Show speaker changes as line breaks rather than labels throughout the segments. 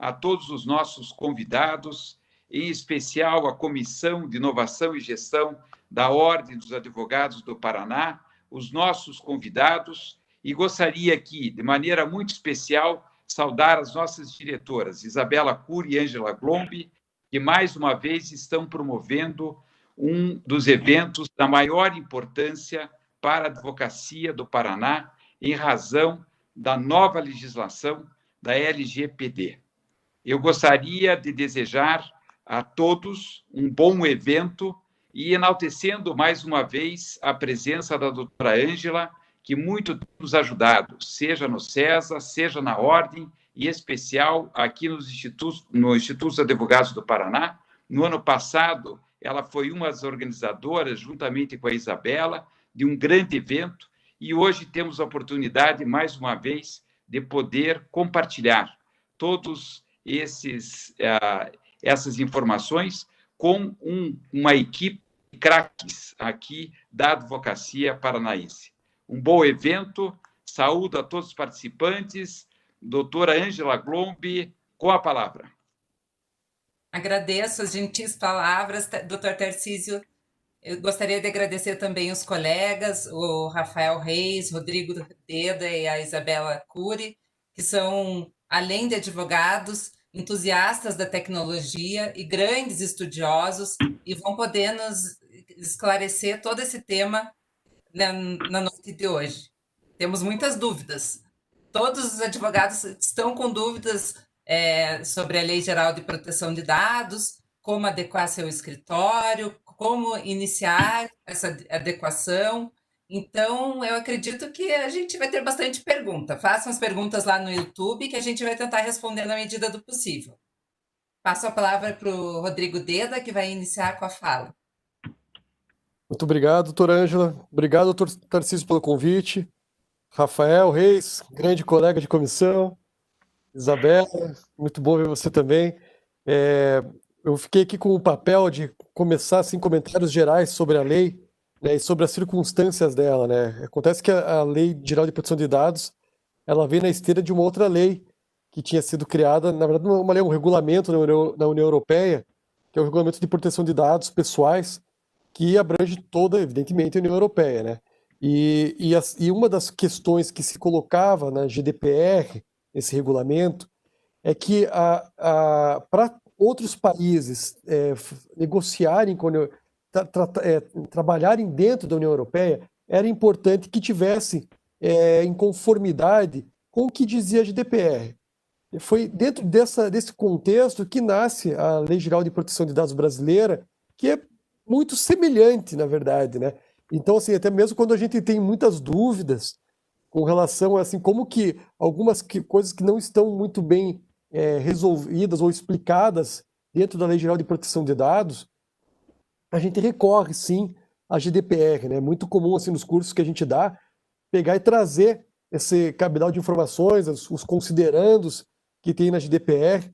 a todos os nossos convidados, em especial a Comissão de Inovação e Gestão da Ordem dos Advogados do Paraná, os nossos convidados, e gostaria aqui, de maneira muito especial, saudar as nossas diretoras, Isabela Cury e Ângela Glombi, que mais uma vez estão promovendo um dos eventos da maior importância para a advocacia do Paraná, em razão da nova legislação da LGPD. Eu gostaria de desejar a todos um bom evento e enaltecendo mais uma vez a presença da doutora Ângela, que muito tem nos ajudado, seja no CESA, seja na Ordem, e em especial aqui no Instituto dos Advogados do Paraná. No ano passado, ela foi uma das organizadoras, juntamente com a Isabela, de um grande evento, e hoje temos a oportunidade, mais uma vez, de poder compartilhar todos essas informações com uma equipe de craques aqui da advocacia paranaense. Um bom evento, saúdo a todos os participantes. Doutora Ângela Glombi, com a palavra.
Agradeço as gentis palavras, doutor Tarcísio. Eu gostaria de agradecer também os colegas, o Rafael Reis, Rodrigo Deda e a Isabela Cury, que são, além de advogados, entusiastas da tecnologia e grandes estudiosos, e vão poder nos esclarecer todo esse tema na noite de hoje. Temos muitas dúvidas. Todos os advogados estão com dúvidas sobre a Lei Geral de Proteção de Dados, como adequar seu escritório, como iniciar essa adequação. Então, eu acredito que a gente vai ter bastante pergunta. Façam as perguntas lá no YouTube, que a gente vai tentar responder na medida do possível. Passo a palavra para o Rodrigo Deda, que vai iniciar com a fala.
Muito obrigado, doutora Ângela. Obrigado, doutor Tarcísio, pelo convite. Rafael Reis, grande colega de comissão. Isabela, muito bom ver você também. Eu fiquei aqui com o papel de começar assim, comentários gerais sobre a lei, né, e sobre as circunstâncias dela, né? Acontece que a Lei Geral de Proteção de Dados, ela vem na esteira de uma outra lei que tinha sido criada, na verdade, um regulamento na União Europeia, que é o Regulamento de Proteção de Dados Pessoais, que abrange toda, evidentemente, a União Europeia, né? E uma das questões que se colocava na GDPR, esse regulamento, é que para outros países negociarem, trabalharem dentro da União Europeia, era importante que tivesse em conformidade com o que dizia a GDPR. Foi dentro desse contexto que nasce a Lei Geral de Proteção de Dados brasileira, que é muito semelhante, na verdade, né? Então, assim, até mesmo quando a gente tem muitas dúvidas com relação a, assim, como que algumas coisas que não estão muito bem resolvidas ou explicadas dentro da Lei Geral de Proteção de Dados, a gente recorre, sim, à GDPR, né? É muito comum, assim, nos cursos que a gente dá, pegar e trazer esse cabedal de informações, os considerandos que tem na GDPR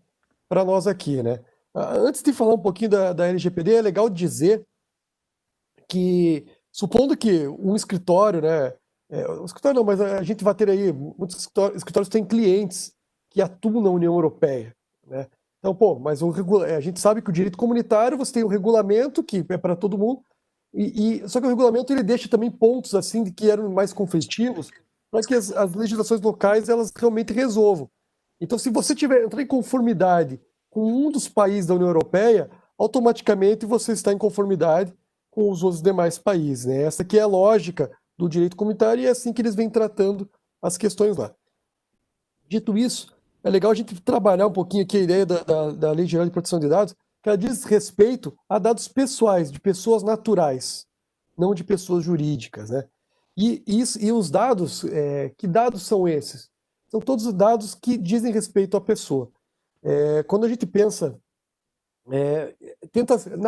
para nós aqui, né? Antes de falar um pouquinho da LGPD, é legal dizer que, supondo que um escritório, né? Um escritório não, mas a gente vai ter aí, muitos escritórios têm clientes que atuam na União Europeia, né? Então, pô, mas a gente sabe que o direito comunitário, você tem um regulamento que é para todo mundo, só que o regulamento ele deixa também pontos assim que eram mais conflitivos para que as legislações locais elas realmente resolvam. Então, se você entrar em conformidade com um dos países da União Europeia, automaticamente você está em conformidade com os outros demais países, né? Essa aqui é a lógica do direito comunitário e é assim que eles vêm tratando as questões lá. Dito isso, é legal a gente trabalhar um pouquinho aqui a ideia da Lei Geral de Proteção de Dados, que ela diz respeito a dados pessoais, de pessoas naturais, não de pessoas jurídicas, né? E os dados, que dados são esses? São todos os dados que dizem respeito à pessoa. Quando a gente pensa,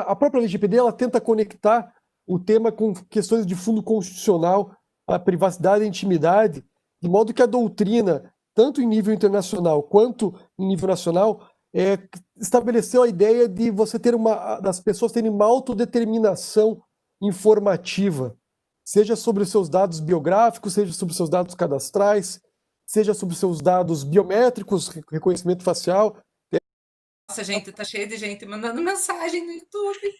a própria LGPD ela tenta conectar o tema com questões de fundo constitucional, a privacidade e a intimidade, de modo que a doutrina, tanto em nível internacional quanto em nível nacional, estabeleceu a ideia de você ter das pessoas terem uma autodeterminação informativa, seja sobre os seus dados biográficos, seja sobre os seus dados cadastrais, seja sobre os seus dados biométricos, reconhecimento facial,
Nossa, gente, tá cheio de gente mandando mensagem no YouTube.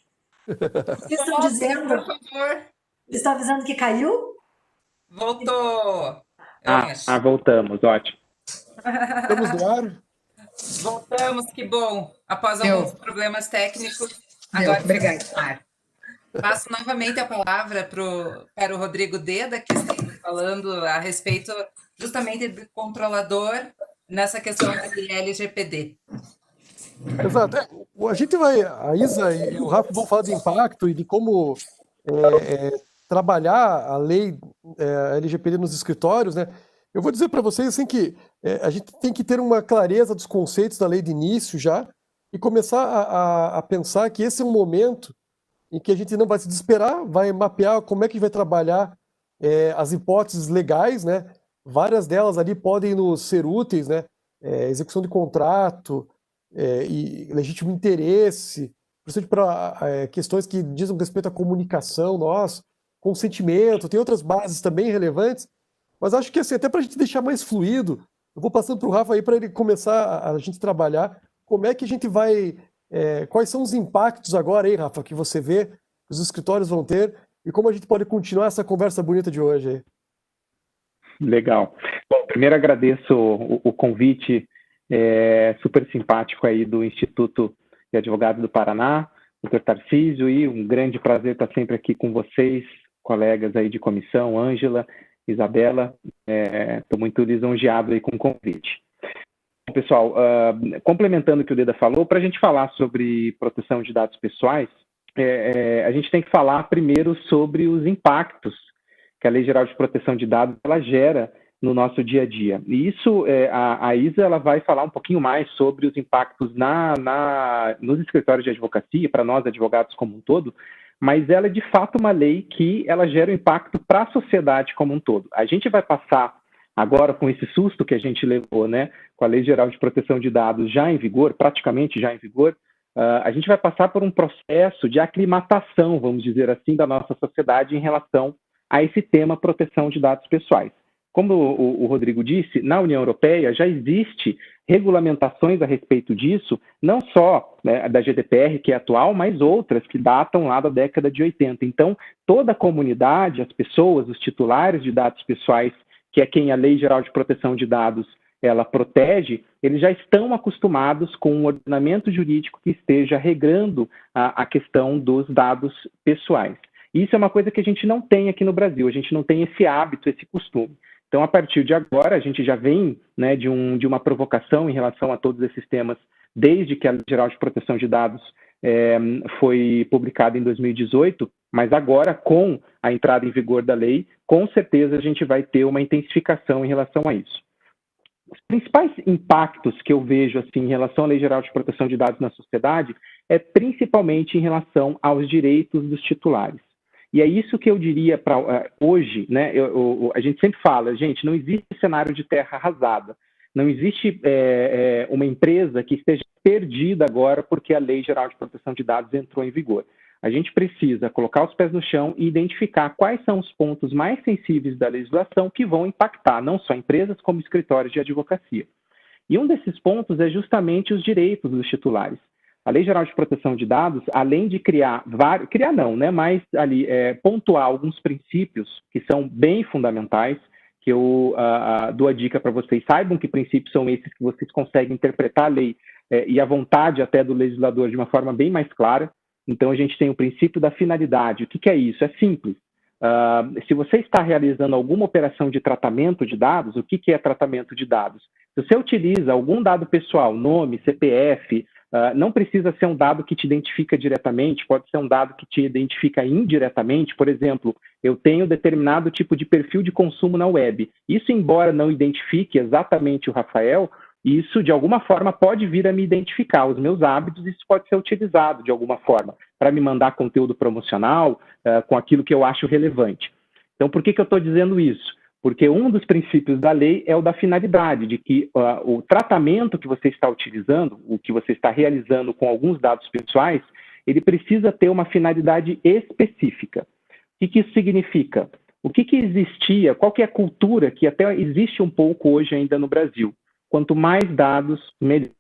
Vocês estão
Nossa,
dizendo,
por favor.
estão avisando que caiu?
Voltou, eu acho.
Voltamos, ótimo.
Estamos no ar?
Voltamos, que bom. Após alguns problemas técnicos, agora
Obrigada.
estamos no ar. Passo novamente a palavra para o Rodrigo Deda, que está falando a respeito justamente do controlador nessa questão de LGPD.
Exato. A gente a Isa e o Rafa vão falar de impacto e de como trabalhar a lei LGPD nos escritórios, né? Eu vou dizer para vocês assim que a gente tem que ter uma clareza dos conceitos da lei de início já e começar a pensar que esse é um momento em que a gente não vai se desesperar, vai mapear como é que vai trabalhar as hipóteses legais, né? Várias delas ali podem nos ser úteis, né? Execução de contrato e legítimo interesse, principalmente para questões que dizem respeito à comunicação, consentimento, tem outras bases também relevantes, mas acho que assim, até para a gente deixar mais fluido, eu vou passando para o Rafa aí para ele começar a gente trabalhar como é que a gente vai, quais são os impactos agora aí, Rafa, que você vê que os escritórios vão ter e como a gente pode continuar essa conversa bonita de hoje aí.
Legal. Bom, primeiro agradeço o convite super simpático aí do Instituto de Advogados do Paraná, Dr. Tarcísio, e um grande prazer estar sempre aqui com vocês, colegas aí de comissão, Ângela, Isabela, estou muito lisonjeado aí com o convite. Bom, pessoal, complementando o que o Deda falou, para a gente falar sobre proteção de dados pessoais, a gente tem que falar primeiro sobre os impactos que a Lei Geral de Proteção de Dados ela gera no nosso dia a dia. E isso, a Isa ela vai falar um pouquinho mais sobre os impactos nos escritórios de advocacia, para nós advogados como um todo, mas ela é de fato uma lei que ela gera um impacto para a sociedade como um todo. A gente vai passar agora com esse susto que a gente levou, né, com a Lei Geral de Proteção de Dados já em vigor, praticamente já em vigor, a gente vai passar por um processo de aclimatação, vamos dizer assim, da nossa sociedade em relação a esse tema proteção de dados pessoais. Como o Rodrigo disse, na União Europeia já existe regulamentações a respeito disso, não só da GDPR, que é atual, mas outras que datam lá da década de 80. Então, toda a comunidade, as pessoas, os titulares de dados pessoais, que é quem a Lei Geral de Proteção de Dados ela protege, eles já estão acostumados com um ordenamento jurídico que esteja regrando a questão dos dados pessoais. Isso é uma coisa que a gente não tem aqui no Brasil, a gente não tem esse hábito, esse costume. Então, a partir de agora, a gente já vem de uma provocação em relação a todos esses temas, desde que a Lei Geral de Proteção de Dados foi publicada em 2018, mas agora, com a entrada em vigor da lei, com certeza a gente vai ter uma intensificação em relação a isso. Os principais impactos que eu vejo assim, em relação à Lei Geral de Proteção de Dados na sociedade é principalmente em relação aos direitos dos titulares. E é isso que eu diria para hoje, né? A gente sempre fala, gente, não existe cenário de terra arrasada. Não existe uma empresa que esteja perdida agora porque a Lei Geral de Proteção de Dados entrou em vigor. A gente precisa colocar os pés no chão e identificar quais são os pontos mais sensíveis da legislação que vão impactar não só empresas como escritórios de advocacia. E um desses pontos é justamente os direitos dos titulares. A Lei Geral de Proteção de Dados, além de mas ali pontuar alguns princípios que são bem fundamentais, que eu dou a dica para vocês, saibam que princípios são esses que vocês conseguem interpretar a lei e a vontade até do legislador de uma forma bem mais clara. Então, a gente tem o princípio da finalidade. O que é isso? É simples. Se você está realizando alguma operação de tratamento de dados, o que é tratamento de dados? Se você utiliza algum dado pessoal, nome, CPF, não precisa ser um dado que te identifica diretamente, pode ser um dado que te identifica indiretamente. Por exemplo, eu tenho determinado tipo de perfil de consumo na web. Isso, embora não identifique exatamente o Rafael, isso de alguma forma pode vir a me identificar os meus hábitos, isso pode ser utilizado de alguma forma para me mandar conteúdo promocional com aquilo que eu acho relevante. Então, por que eu estou dizendo isso? Porque um dos princípios da lei é o da finalidade, de que o tratamento que você está utilizando, o que você está realizando com alguns dados pessoais, ele precisa ter uma finalidade específica. O que isso significa? O que existia, qual que é a cultura que até existe um pouco hoje ainda no Brasil? Quanto mais dados, melhor.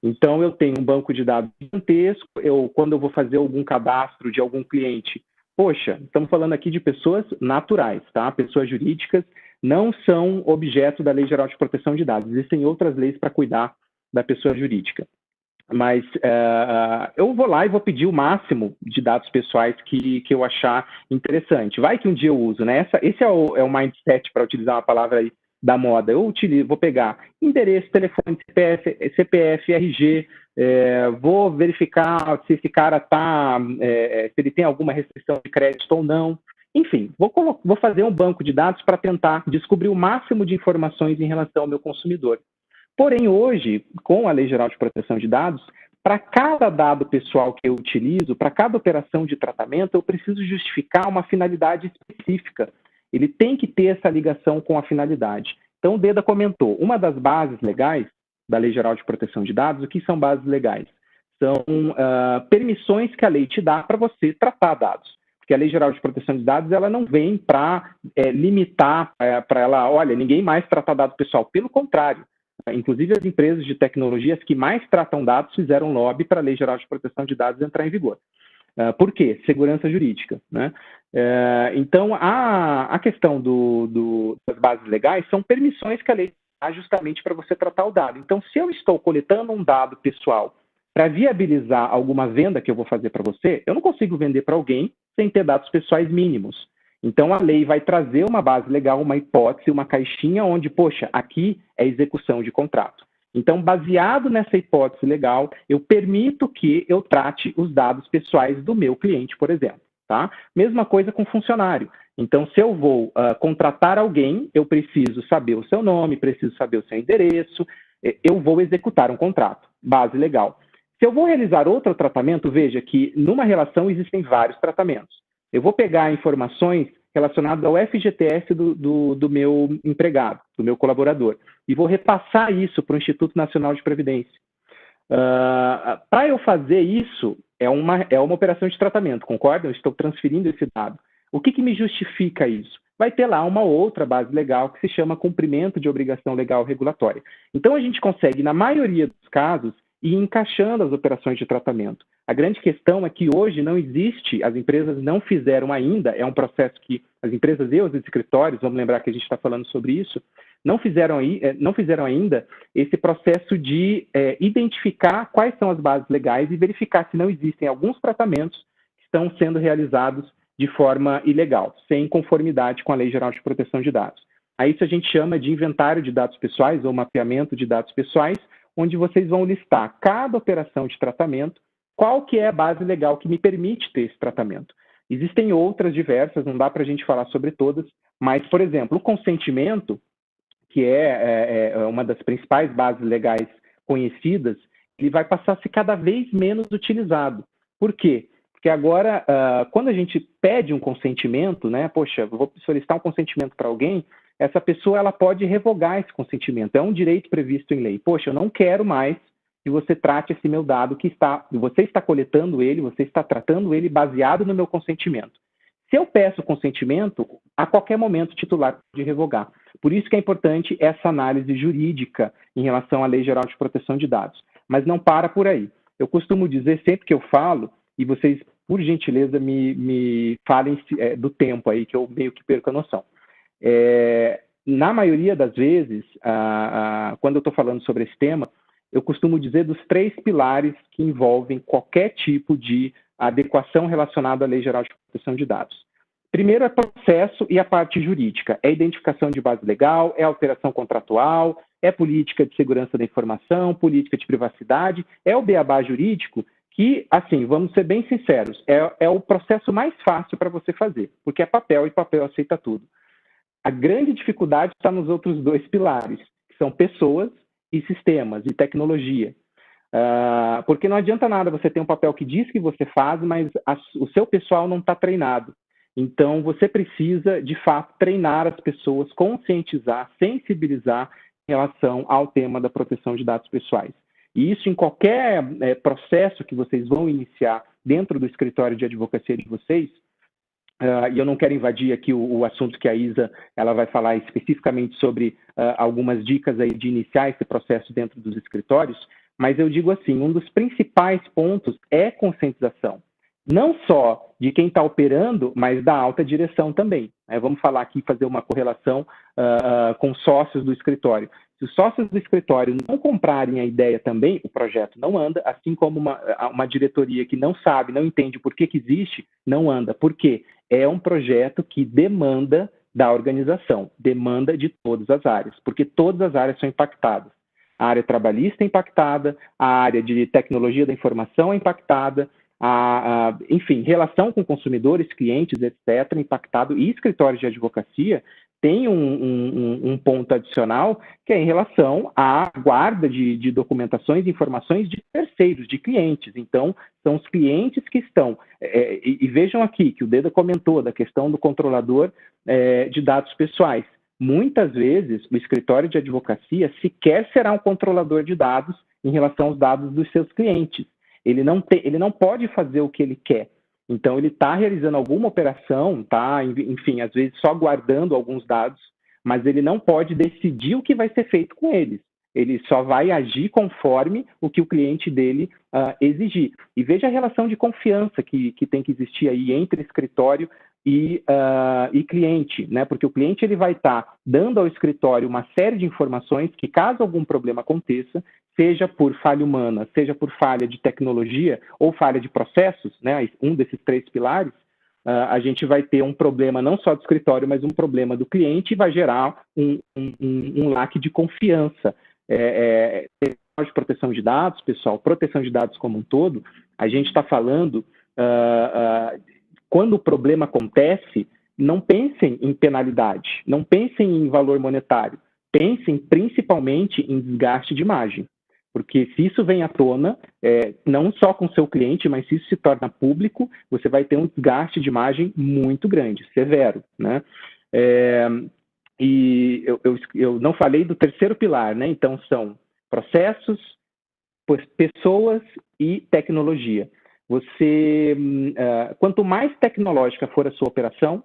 Então, eu tenho um banco de dados gigantesco, quando eu vou fazer algum cadastro de algum cliente, poxa, estamos falando aqui de pessoas naturais, tá? Pessoas jurídicas não são objeto da Lei Geral de Proteção de Dados. Existem outras leis para cuidar da pessoa jurídica. Mas eu vou lá e vou pedir o máximo de dados pessoais que eu achar interessante. Vai que um dia eu uso, né? Esse é o mindset, para utilizar uma palavra aí da moda. Eu vou pegar endereço, telefone, CPF, RG, vou verificar se esse cara se ele tem alguma restrição de crédito ou não. Enfim, vou fazer um banco de dados para tentar descobrir o máximo de informações em relação ao meu consumidor. Porém, hoje, com a Lei Geral de Proteção de Dados, para cada dado pessoal que eu utilizo, para cada operação de tratamento, eu preciso justificar uma finalidade específica. Ele tem que ter essa ligação com a finalidade. Então, o Deda comentou, uma das bases legais da Lei Geral de Proteção de Dados, o que são bases legais? São permissões que a lei te dá para você tratar dados. Porque a Lei Geral de Proteção de Dados, ela não vem para limitar, para ela, olha, ninguém mais trata dado pessoal. Pelo contrário, inclusive as empresas de tecnologias que mais tratam dados fizeram lobby para a Lei Geral de Proteção de Dados entrar em vigor. Por quê? Segurança jurídica, né? Então, a questão das bases legais são permissões que a lei dá justamente para você tratar o dado. Então, se eu estou coletando um dado pessoal para viabilizar alguma venda que eu vou fazer para você, eu não consigo vender para alguém sem ter dados pessoais mínimos. Então, a lei vai trazer uma base legal, uma hipótese, uma caixinha onde, poxa, aqui é execução de contrato. Então, baseado nessa hipótese legal, eu permito que eu trate os dados pessoais do meu cliente, por exemplo. Tá? Mesma coisa com funcionário. Então, se eu vou contratar alguém, eu preciso saber o seu nome, preciso saber o seu endereço, eu vou executar um contrato, base legal. Se eu vou realizar outro tratamento, veja que numa relação existem vários tratamentos. Eu vou pegar informações relacionadas ao FGTS do meu empregado, do meu colaborador, e vou repassar isso para o Instituto Nacional de Previdência. Para eu fazer isso, é uma operação de tratamento, concorda? Eu estou transferindo esse dado. O que me justifica isso? Vai ter lá uma outra base legal que se chama cumprimento de obrigação legal regulatória. Então, a gente consegue, na maioria dos casos, ir encaixando as operações de tratamento. A grande questão é que hoje não existe, as empresas não fizeram ainda, é um processo que as empresas e os escritórios, vamos lembrar que a gente está falando sobre isso, não fizeram ainda esse processo de identificar quais são as bases legais e verificar se não existem alguns tratamentos que estão sendo realizados de forma ilegal, sem conformidade com a Lei Geral de Proteção de Dados. A isso a gente chama de inventário de dados pessoais ou mapeamento de dados pessoais, onde vocês vão listar cada operação de tratamento, qual que é a base legal que me permite ter esse tratamento. Existem outras diversas, não dá para a gente falar sobre todas, mas, por exemplo, o consentimento, que é uma das principais bases legais conhecidas, ele vai passar a ser cada vez menos utilizado. Por quê? Porque agora, quando a gente pede um consentimento, né, poxa, eu vou solicitar um consentimento para alguém, essa pessoa ela pode revogar esse consentimento. É um direito previsto em lei. Poxa, eu não quero mais que você trate esse meu dado você está coletando ele, você está tratando ele baseado no meu consentimento. Se eu peço consentimento, a qualquer momento o titular pode revogar. Por isso que é importante essa análise jurídica em relação à Lei Geral de Proteção de Dados. Mas não para por aí. Eu costumo dizer sempre que eu falo, e vocês, por gentileza, me falem do tempo aí, que eu meio que perco a noção. Na maioria das vezes, quando eu estou falando sobre esse tema, eu costumo dizer dos 3 pilares que envolvem qualquer tipo de adequação relacionada à Lei Geral de Proteção de Dados. Primeiro é processo e a parte jurídica. É identificação de base legal, é alteração contratual, é política de segurança da informação, política de privacidade, é o beabá jurídico que, assim, vamos ser bem sinceros, é o processo mais fácil para você fazer, porque é papel e papel aceita tudo. A grande dificuldade está nos outros 2 pilares, que são pessoas e sistemas e tecnologia. Porque não adianta nada você ter um papel que diz que você faz, mas o seu pessoal não está treinado. Então, você precisa, de fato, treinar as pessoas, conscientizar, sensibilizar em relação ao tema da proteção de dados pessoais. E isso em qualquer processo que vocês vão iniciar dentro do escritório de advocacia de vocês, e eu não quero invadir aqui o assunto que a Isa ela vai falar especificamente sobre algumas dicas aí de iniciar esse processo dentro dos escritórios, mas eu digo assim, um dos principais pontos é conscientização. Não só de quem está operando, mas da alta direção também. Vamos falar aqui, fazer uma correlação com sócios do escritório. Se os sócios do escritório não comprarem a ideia também, o projeto não anda, assim como uma diretoria que não sabe, não entende por que existe, não anda. Por quê? É um projeto que demanda da organização, demanda de todas as áreas, porque todas as áreas são impactadas. A área trabalhista é impactada, a área de tecnologia da informação é impactada, enfim, relação com consumidores, clientes, etc., impactado, e escritórios de advocacia tem um ponto adicional, que é em relação à guarda de documentações e informações de terceiros, de clientes. Então, são os clientes que estão... E vejam aqui que o Deda comentou da questão do controlador de dados pessoais. Muitas vezes, o escritório de advocacia sequer será um controlador de dados em relação aos dados dos seus clientes. Ele não pode fazer o que ele quer. Então, ele está realizando alguma operação, tá, enfim, às vezes só guardando alguns dados, mas ele não pode decidir o que vai ser feito com eles. Ele só vai agir conforme o que o cliente dele exigir. E veja a relação de confiança que tem que existir aí entre escritório e cliente, né? Porque o cliente ele vai estar dando ao escritório uma série de informações que, caso algum problema aconteça, seja por falha humana, seja por falha de tecnologia ou falha de processos, né, um desses 3 pilares, a gente vai ter um problema não só do escritório, mas um problema do cliente e vai gerar um lack de confiança. De proteção de dados, pessoal, proteção de dados como um todo, a gente está falando, quando o problema acontece, não pensem em penalidade, não pensem em valor monetário, pensem principalmente em desgaste de imagem. Porque se isso vem à tona, não só com o seu cliente, mas se isso se torna público, você vai ter um desgaste de imagem muito grande, severo, né? E eu não falei do terceiro pilar, né? Então, são processos, pessoas e tecnologia. Quanto mais tecnológica for a sua operação,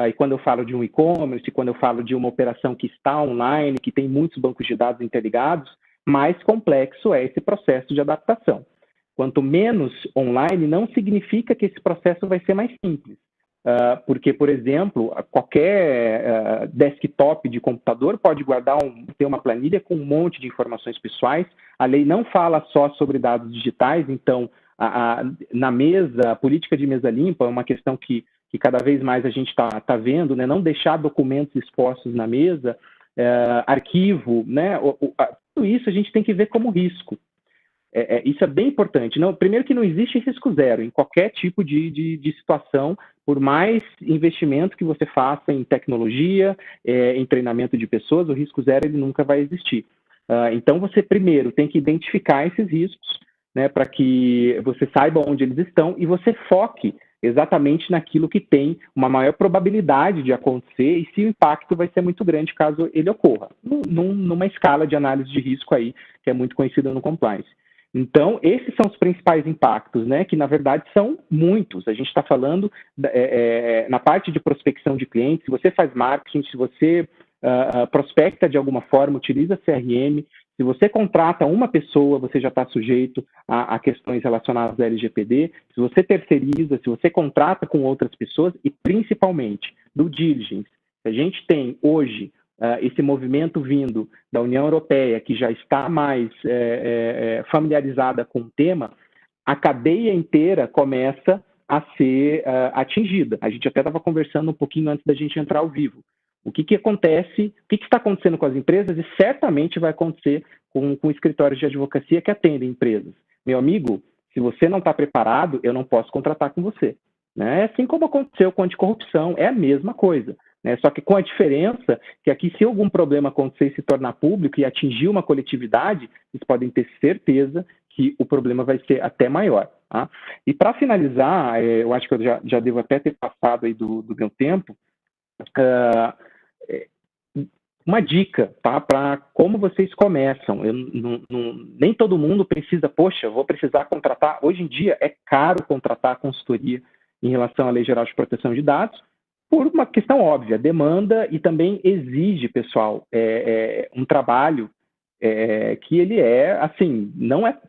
e quando eu falo de um e-commerce, quando eu falo de uma operação que está online, que tem muitos bancos de dados interligados, mais complexo é esse processo de adaptação. Quanto menos online, não significa que esse processo vai ser mais simples. Porque, por exemplo, qualquer desktop de computador pode ter uma planilha com um monte de informações pessoais. A lei não fala só sobre dados digitais, então, na mesa, a política de mesa limpa é uma questão que cada vez mais a gente está vendo, né? Não deixar documentos expostos na mesa, arquivo, né? Tudo isso a gente tem que ver como risco. Isso é bem importante. Primeiro que não existe risco zero em qualquer tipo de situação, por mais investimento que você faça em tecnologia, em treinamento de pessoas, o risco zero ele nunca vai existir. Então, você primeiro tem que identificar esses riscos, né, para que você saiba onde eles estão e você foque exatamente naquilo que tem uma maior probabilidade de acontecer e se o impacto vai ser muito grande caso ele ocorra, numa escala de análise de risco aí, que é muito conhecida no compliance. Então, esses são os principais impactos, né, que na verdade são muitos. A gente está falando na parte de prospecção de clientes, se você faz marketing, se você prospecta de alguma forma, utiliza CRM, se você contrata uma pessoa, você já está sujeito a questões relacionadas à LGPD. Se você terceiriza, se você contrata com outras pessoas e, principalmente, do diligence. A gente tem hoje esse movimento vindo da União Europeia, que já está mais familiarizada com o tema, a cadeia inteira começa a ser atingida. A gente até estava conversando um pouquinho antes da gente entrar ao vivo. O que acontece, o que está acontecendo com as empresas e certamente vai acontecer com escritórios de advocacia que atendem empresas. Meu amigo, se você não está preparado, eu não posso contratar com você. Né? Assim como aconteceu com a anticorrupção, é a mesma coisa. Né? Só que com a diferença que aqui, se algum problema acontecer e se tornar público e atingir uma coletividade, vocês podem ter certeza que o problema vai ser até maior. Tá? E para finalizar, eu acho que eu já devo até ter passado aí do meu tempo, uma dica, tá, para como vocês começam. Nem todo mundo precisa, poxa, vou precisar contratar. Hoje em dia é caro contratar a consultoria em relação à Lei Geral de Proteção de Dados, por uma questão óbvia, demanda e também exige, pessoal, um trabalho que ele assim, não é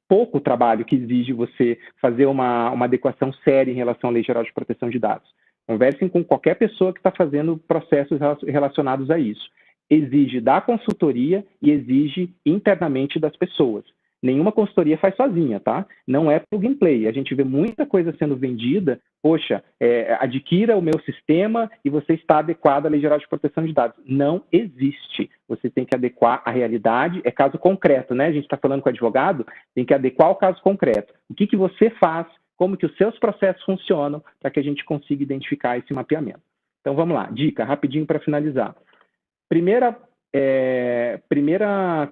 pouco trabalho que exige você fazer uma adequação séria em relação à Lei Geral de Proteção de Dados. Conversem com qualquer pessoa que está fazendo processos relacionados a isso. Exige da consultoria e exige internamente das pessoas. Nenhuma consultoria faz sozinha, tá? Não é plug and play. A gente vê muita coisa sendo vendida. Poxa, adquira o meu sistema e você está adequado à Lei Geral de Proteção de Dados. Não existe. Você tem que adequar à realidade. É caso concreto, né? A gente está falando com o advogado, tem que adequar ao caso concreto. O que você faz, como que os seus processos funcionam para que a gente consiga identificar esse mapeamento. Então, vamos lá. Dica, rapidinho para finalizar. Primeira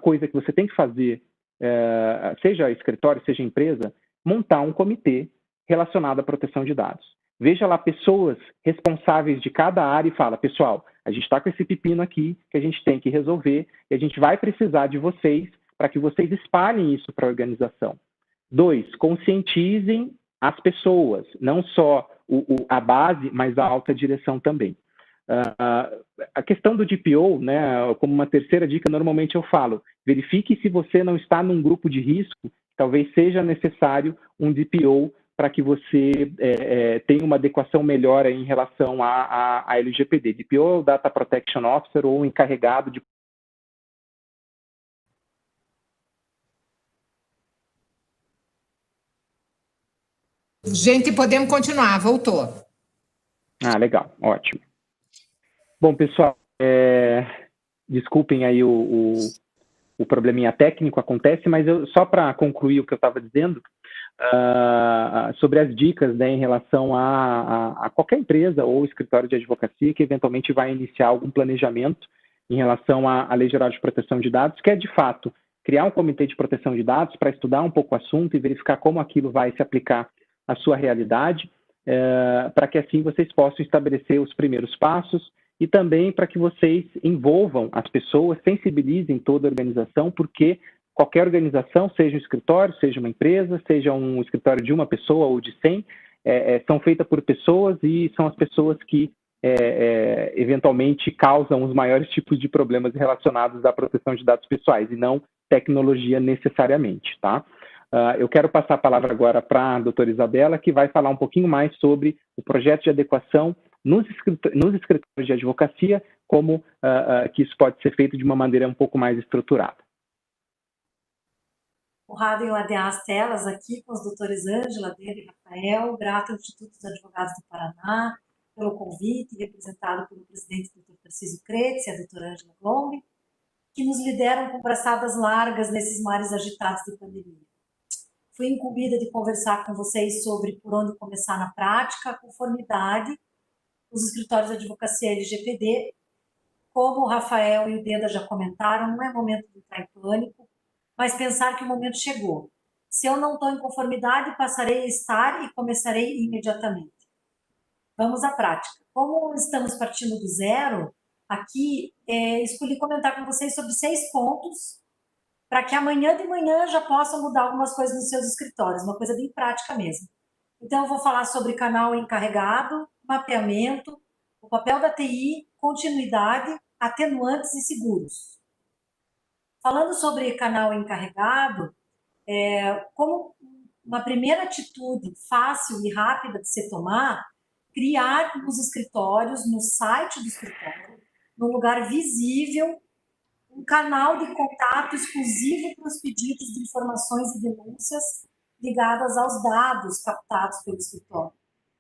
coisa que você tem que fazer, seja escritório, seja empresa, montar um comitê relacionado à proteção de dados. Veja lá pessoas responsáveis de cada área e fala, pessoal, a gente está com esse pepino aqui que a gente tem que resolver e a gente vai precisar de vocês para que vocês espalhem isso para a organização. 2, conscientizem as pessoas, não só a base, mas a alta direção também. A questão do DPO, né, como uma terceira dica, normalmente eu falo, verifique se você não está num grupo de risco, talvez seja necessário um DPO para que você tenha uma adequação melhor em relação à LGPD. DPO é o Data Protection Officer ou o encarregado de...
Gente, podemos continuar, voltou.
Ah, legal, ótimo. Bom, pessoal, desculpem aí o probleminha técnico, acontece, mas só para concluir o que eu estava dizendo, sobre as dicas, né, em relação a qualquer empresa ou escritório de advocacia que eventualmente vai iniciar algum planejamento em relação à Lei Geral de Proteção de Dados, que é, de fato, criar um comitê de proteção de dados para estudar um pouco o assunto e verificar como aquilo vai se aplicar à sua realidade, para que assim vocês possam estabelecer os primeiros passos e também para que vocês envolvam as pessoas, sensibilizem toda a organização, porque qualquer organização, seja um escritório, seja uma empresa, seja um escritório de uma pessoa ou de 100, são feitas por pessoas e são as pessoas que eventualmente causam os maiores tipos de problemas relacionados à proteção de dados pessoais e não tecnologia necessariamente, tá? Eu quero passar a palavra agora para a doutora Isabela, que vai falar um pouquinho mais sobre o projeto de adequação nos escritórios de advocacia, como que isso pode ser feito de uma maneira um pouco mais estruturada.
Honrado em ladear as telas aqui com os doutores Ângela, Deda e Rafael, grato ao Instituto dos Advogados do Paraná pelo convite, representado pelo presidente Dr. Tarcísio Kretz e a doutora Ângela Glombi, que nos lideram com braçadas largas nesses mares agitados de pandemia. Fui incumbida de conversar com vocês sobre por onde começar na prática a conformidade dos escritórios de advocacia LGPD. Como o Rafael e o Deda já comentaram, não é momento de entrar em pânico, mas pensar que o momento chegou. Se eu não estou em conformidade, passarei a estar e começarei imediatamente. Vamos à prática. Como estamos partindo do zero, aqui escolhi comentar com vocês sobre 6 pontos para que amanhã de manhã já possam mudar algumas coisas nos seus escritórios, uma coisa bem prática mesmo. Então, eu vou falar sobre canal encarregado, mapeamento, o papel da TI, continuidade, atenuantes e seguros. Falando sobre canal encarregado, como uma primeira atitude fácil e rápida de se tomar, criar nos escritórios, no site do escritório, num lugar visível, um canal de contato exclusivo para os pedidos de informações e denúncias ligadas aos dados captados pelo escritório.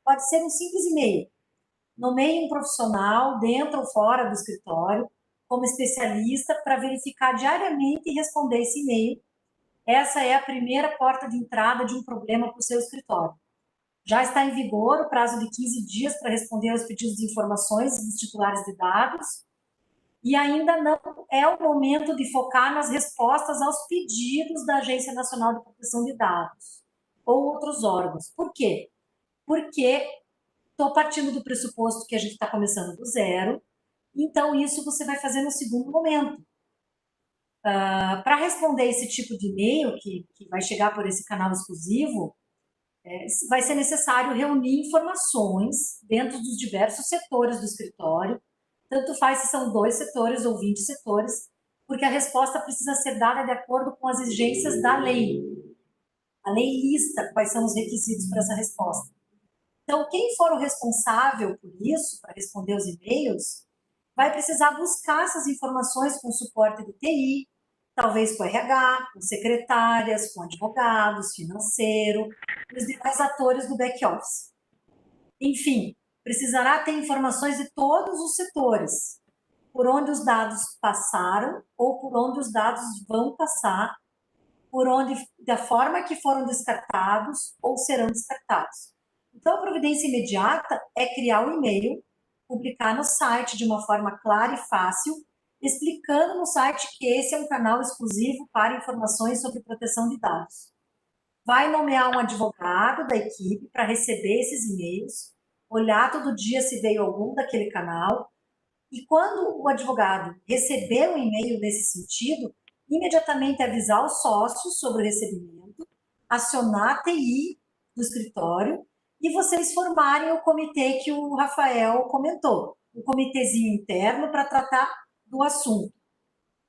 Pode ser um simples e-mail. Nomeie um profissional dentro ou fora do escritório como especialista para verificar diariamente e responder esse e-mail. Essa é a primeira porta de entrada de um problema para o seu escritório. Já está em vigor o prazo de 15 dias para responder aos pedidos de informações dos titulares de dados e ainda não é o momento de focar nas respostas aos pedidos da Agência Nacional de Proteção de Dados ou outros órgãos. Por quê? Porque estou partindo do pressuposto que a gente está começando do zero, então isso você vai fazer no segundo momento. Para responder esse tipo de e-mail, que vai chegar por esse canal exclusivo, vai ser necessário reunir informações dentro dos diversos setores do escritório, tanto faz se são 2 setores ou 20 setores, porque a resposta precisa ser dada de acordo com as exigências da lei. A lei lista quais são os requisitos para essa resposta. Então, quem for o responsável por isso, para responder os e-mails, vai precisar buscar essas informações com suporte de TI, talvez com RH, com secretárias, com advogados, financeiro, e os demais atores do back-office. Enfim, precisará ter informações de todos os setores, por onde os dados passaram ou por onde os dados vão passar, por onde, da forma que foram descartados ou serão descartados. Então, a providência imediata é criar o e-mail, publicar no site de uma forma clara e fácil, explicando no site que esse é um canal exclusivo para informações sobre proteção de dados. Vai nomear um advogado da equipe para receber esses e-mails, olhar todo dia se veio algum daquele canal, e quando o advogado receber um e-mail nesse sentido, imediatamente avisar os sócios sobre o recebimento, acionar a TI do escritório e vocês formarem o comitê que o Rafael comentou, um comitêzinho interno para tratar do assunto.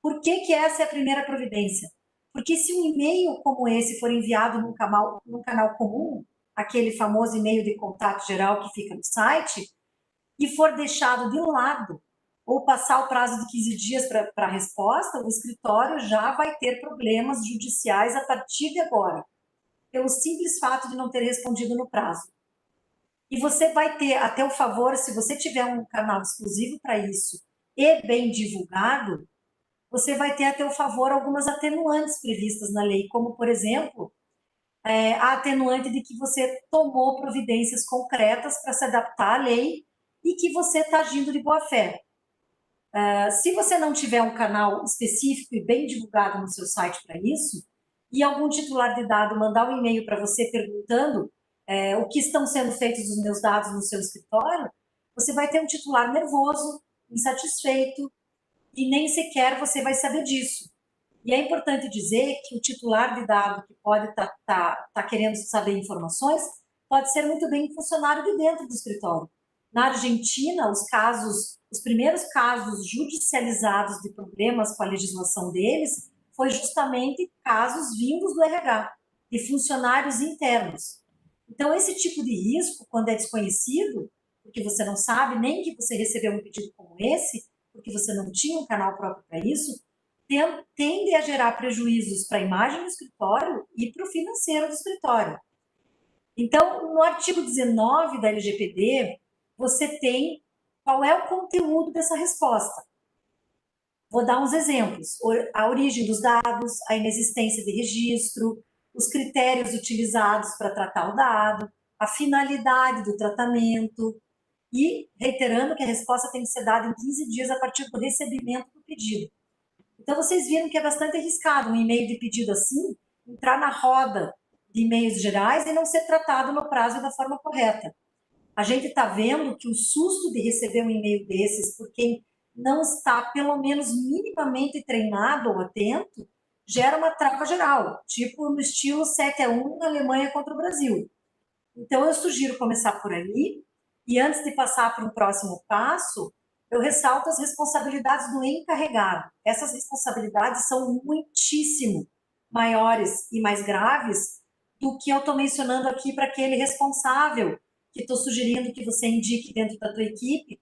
Por que essa é a primeira providência? Porque se um e-mail como esse for enviado num canal comum, aquele famoso e-mail de contato geral que fica no site, e for deixado de lado, ou passar o prazo de 15 dias para a resposta, o escritório já vai ter problemas judiciais a partir de agora, pelo simples fato de não ter respondido no prazo. E você vai ter, até o favor, se você tiver um canal exclusivo para isso e bem divulgado, você vai ter até o favor algumas atenuantes previstas na lei, como, por exemplo, a atenuante de que você tomou providências concretas para se adaptar à lei e que você está agindo de boa fé. Se você não tiver um canal específico e bem divulgado no seu site para isso, e algum titular de dado mandar um e-mail para você perguntando o que estão sendo feitos os meus dados no seu escritório, você vai ter um titular nervoso, insatisfeito, e nem sequer você vai saber disso. E é importante dizer que o titular de dado que pode tá querendo saber informações pode ser muito bem um funcionário de dentro do escritório. Na Argentina, os primeiros casos judicializados de problemas com a legislação deles foi justamente casos vindos do RH, de funcionários internos. Então, esse tipo de risco, quando é desconhecido, porque você não sabe nem que você recebeu um pedido como esse, porque você não tinha um canal próprio para isso, tende a gerar prejuízos para a imagem do escritório e para o financeiro do escritório. Então, no artigo 19 da LGPD, você tem qual é o conteúdo dessa resposta. Vou dar uns exemplos. A origem dos dados, a inexistência de registro, os critérios utilizados para tratar o dado, a finalidade do tratamento e, reiterando que a resposta tem que ser dada em 15 dias a partir do recebimento do pedido. Então, vocês viram que é bastante arriscado um e-mail de pedido assim, entrar na roda de e-mails gerais e não ser tratado no prazo e da forma correta. A gente está vendo que o susto de receber um e-mail desses por quem não está, pelo menos, minimamente treinado ou atento, gera uma trava geral, tipo no estilo 7-1 na Alemanha contra o Brasil. Então, eu sugiro começar por aí, e antes de passar para um próximo passo, eu ressalto as responsabilidades do encarregado. Essas responsabilidades são muitíssimo maiores e mais graves do que eu estou mencionando aqui para aquele responsável que estou sugerindo que você indique dentro da tua equipe,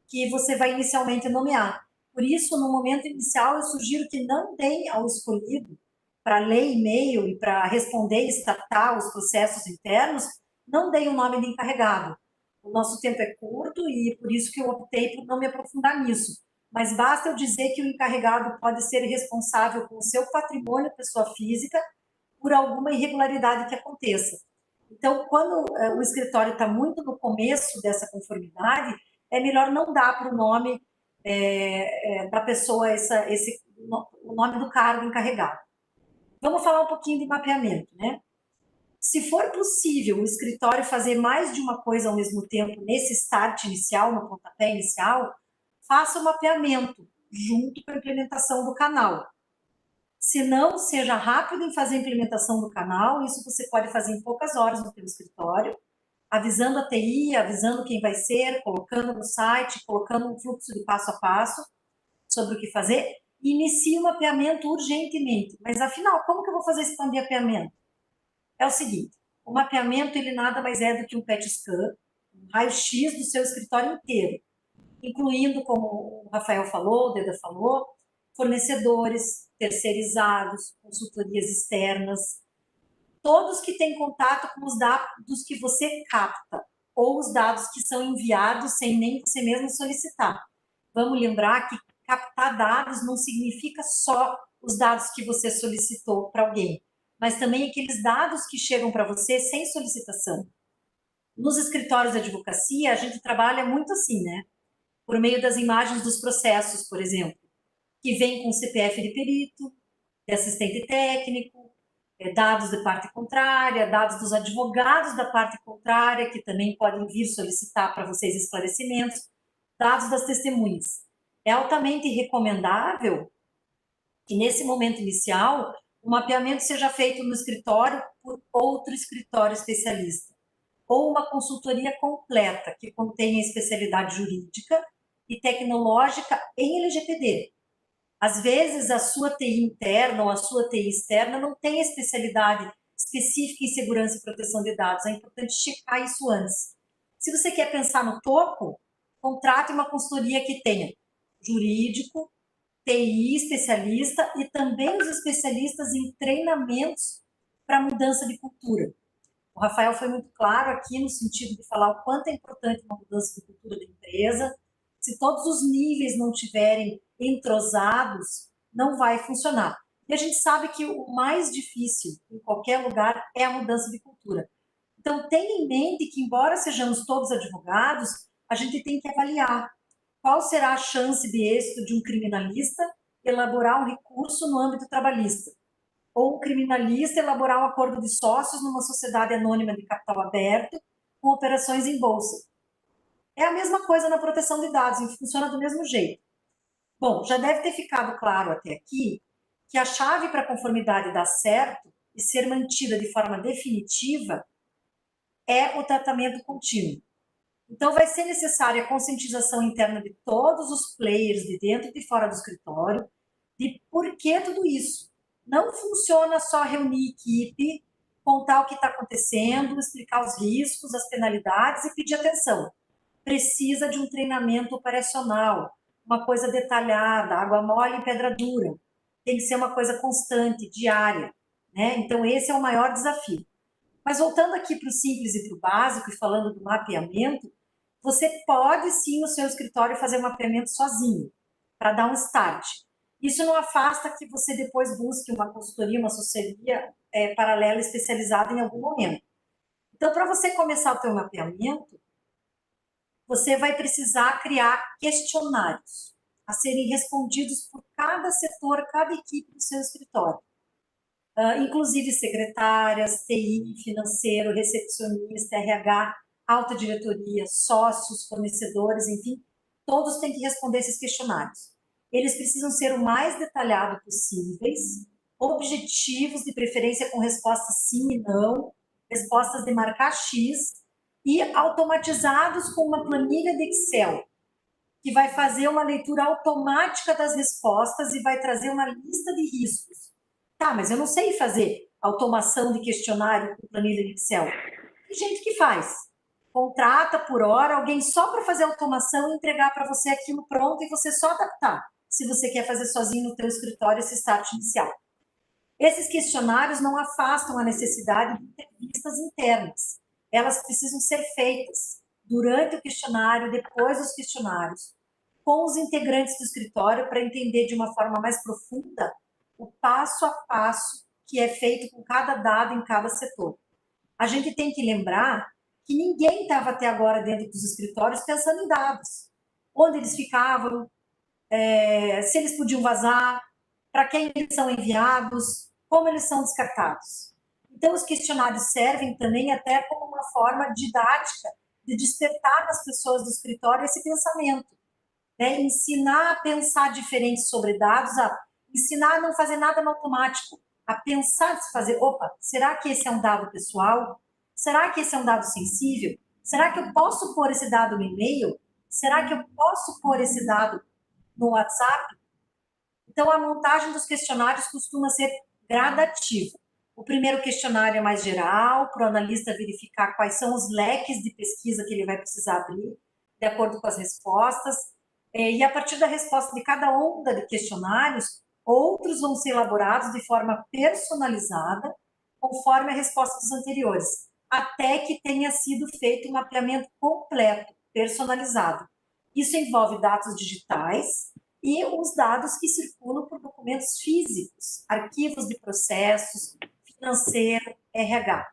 que você vai inicialmente nomear. Por isso, no momento inicial, eu sugiro que não deem ao escolhido para ler e-mail e para responder e startar os processos internos, não deem o nome de encarregado. O nosso tempo é curto e por isso que eu optei por não me aprofundar nisso. Mas basta eu dizer que o encarregado pode ser responsável com o seu patrimônio pessoa física por alguma irregularidade que aconteça. Então, quando o escritório está muito no começo dessa conformidade, é melhor não dar para o nome da pessoa o nome do cargo encarregado. Vamos falar um pouquinho de mapeamento, né? Se for possível o escritório fazer mais de uma coisa ao mesmo tempo nesse start inicial, no pontapé inicial, faça o mapeamento junto com a implementação do canal. Se não, seja rápido em fazer a implementação do canal, isso você pode fazer em poucas horas no seu escritório, avisando a TI, avisando quem vai ser, colocando no site, colocando um fluxo de passo a passo sobre o que fazer, e inicie o mapeamento urgentemente. Mas, afinal, como que eu vou fazer esse mapeamento? É o seguinte, o mapeamento, ele nada mais é do que um PET scan, um raio-x do seu escritório inteiro, incluindo, como o Rafael falou, o Deda falou, fornecedores, terceirizados, consultorias externas, todos que têm contato com os dados que você capta, ou os dados que são enviados sem nem você mesmo solicitar. Vamos lembrar que captar dados não significa só os dados que você solicitou para alguém, mas também aqueles dados que chegam para você sem solicitação. Nos escritórios de advocacia, a gente trabalha muito assim, né? Por meio das imagens dos processos, por exemplo, que vem com CPF de perito, de assistente técnico, dados de parte contrária, dados dos advogados da parte contrária, que também podem vir solicitar para vocês esclarecimentos, dados das testemunhas. É altamente recomendável que, nesse momento inicial, o mapeamento seja feito no escritório por outro escritório especialista, ou uma consultoria completa, que contenha especialidade jurídica e tecnológica em LGPD. Às vezes, a sua TI interna ou a sua TI externa não tem especialidade específica em segurança e proteção de dados. É importante checar isso antes. Se você quer pensar no topo, contrate uma consultoria que tenha jurídico, TI especialista e também os especialistas em treinamentos para mudança de cultura. O Rafael foi muito claro aqui no sentido de falar o quanto é importante uma mudança de cultura da empresa. Se todos os níveis não tiverem entrosados, não vai funcionar. E a gente sabe que o mais difícil em qualquer lugar é a mudança de cultura. Então, tenha em mente que, embora sejamos todos advogados, a gente tem que avaliar qual será a chance de êxito de um criminalista elaborar um recurso no âmbito trabalhista, ou um criminalista elaborar um acordo de sócios numa sociedade anônima de capital aberto com operações em bolsa. É a mesma coisa na proteção de dados, e funciona do mesmo jeito. Bom, já deve ter ficado claro até aqui que a chave para a conformidade dar certo e ser mantida de forma definitiva é o tratamento contínuo. Então, vai ser necessária a conscientização interna de todos os players de dentro e de fora do escritório de por que tudo isso. Não funciona só reunir equipe, contar o que está acontecendo, explicar os riscos, as penalidades e pedir atenção. Precisa de um treinamento operacional, uma coisa detalhada, água mole e pedra dura. Tem que ser uma coisa constante, diária, né? Então, esse é o maior desafio. Mas voltando aqui para o simples e para o básico e falando do mapeamento, você pode sim no seu escritório fazer um mapeamento sozinho, para dar um start. Isso não afasta que você depois busque uma consultoria, uma assessoria paralela especializada em algum momento. Então, para você começar o seu mapeamento, você vai precisar criar questionários a serem respondidos por cada setor, cada equipe do seu escritório. Inclusive secretárias, TI, financeiro, recepcionista, RH, alta diretoria, sócios, fornecedores, enfim, todos têm que responder esses questionários. Eles precisam ser o mais detalhado possíveis, objetivos, de preferência com respostas sim e não, respostas de marcar X, e automatizados com uma planilha de Excel, que vai fazer uma leitura automática das respostas e vai trazer uma lista de riscos. Tá, mas eu não sei fazer automação de questionário com planilha de Excel. Tem gente que faz. Contrata por hora alguém só para fazer automação e entregar para você aquilo pronto e você só adaptar, se você quer fazer sozinho no teu escritório esse start inicial. Esses questionários não afastam a necessidade de entrevistas internas. Elas precisam ser feitas durante o questionário, depois dos questionários, com os integrantes do escritório para entender de uma forma mais profunda o passo a passo que é feito com cada dado em cada setor. A gente tem que lembrar que ninguém estava até agora dentro dos escritórios pensando em dados. Onde eles ficavam, se eles podiam vazar, para quem eles são enviados, como eles são descartados. Então, os questionários servem também até como uma forma didática de despertar nas pessoas do escritório esse pensamento. Né? Ensinar a pensar diferente sobre dados, a ensinar a não fazer nada no automático, a pensar, fazer, opa, será que esse é um dado pessoal? Será que esse é um dado sensível? Será que eu posso pôr esse dado no e-mail? Será que eu posso pôr esse dado no WhatsApp? Então, a montagem dos questionários costuma ser gradativa. O primeiro questionário é mais geral, para o analista verificar quais são os leques de pesquisa que ele vai precisar abrir, de acordo com as respostas. E a partir da resposta de cada onda de questionários, outros vão ser elaborados de forma personalizada, conforme a resposta dos anteriores, até que tenha sido feito um mapeamento completo, personalizado. Isso envolve dados digitais e os dados que circulam por documentos físicos, arquivos de processos, financeiro, RH.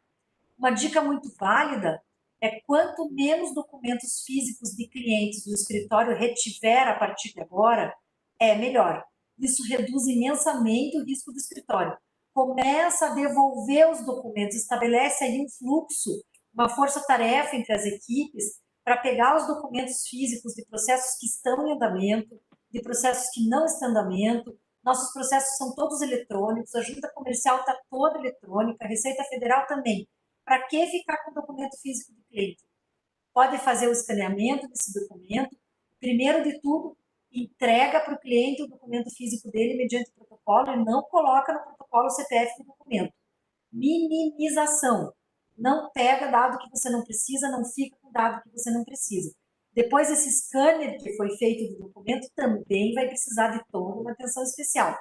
Uma dica muito válida é quanto menos documentos físicos de clientes do escritório retiver a partir de agora, é melhor. Isso reduz imensamente o risco do escritório. Começa a devolver os documentos, estabelece aí um fluxo, uma força-tarefa entre as equipes para pegar os documentos físicos de processos que estão em andamento, de processos que não estão em andamento. Nossos processos são todos eletrônicos, a junta comercial está toda eletrônica, a Receita Federal também. Para que ficar com o documento físico do cliente? Pode fazer o escaneamento desse documento. Primeiro de tudo, entrega para o cliente o documento físico dele mediante protocolo e não coloca no protocolo o CPF do documento. Minimização. Não pega dado que você não precisa, não fica com dado que você não precisa. Depois, esse scanner que foi feito do documento também vai precisar de toda uma atenção especial.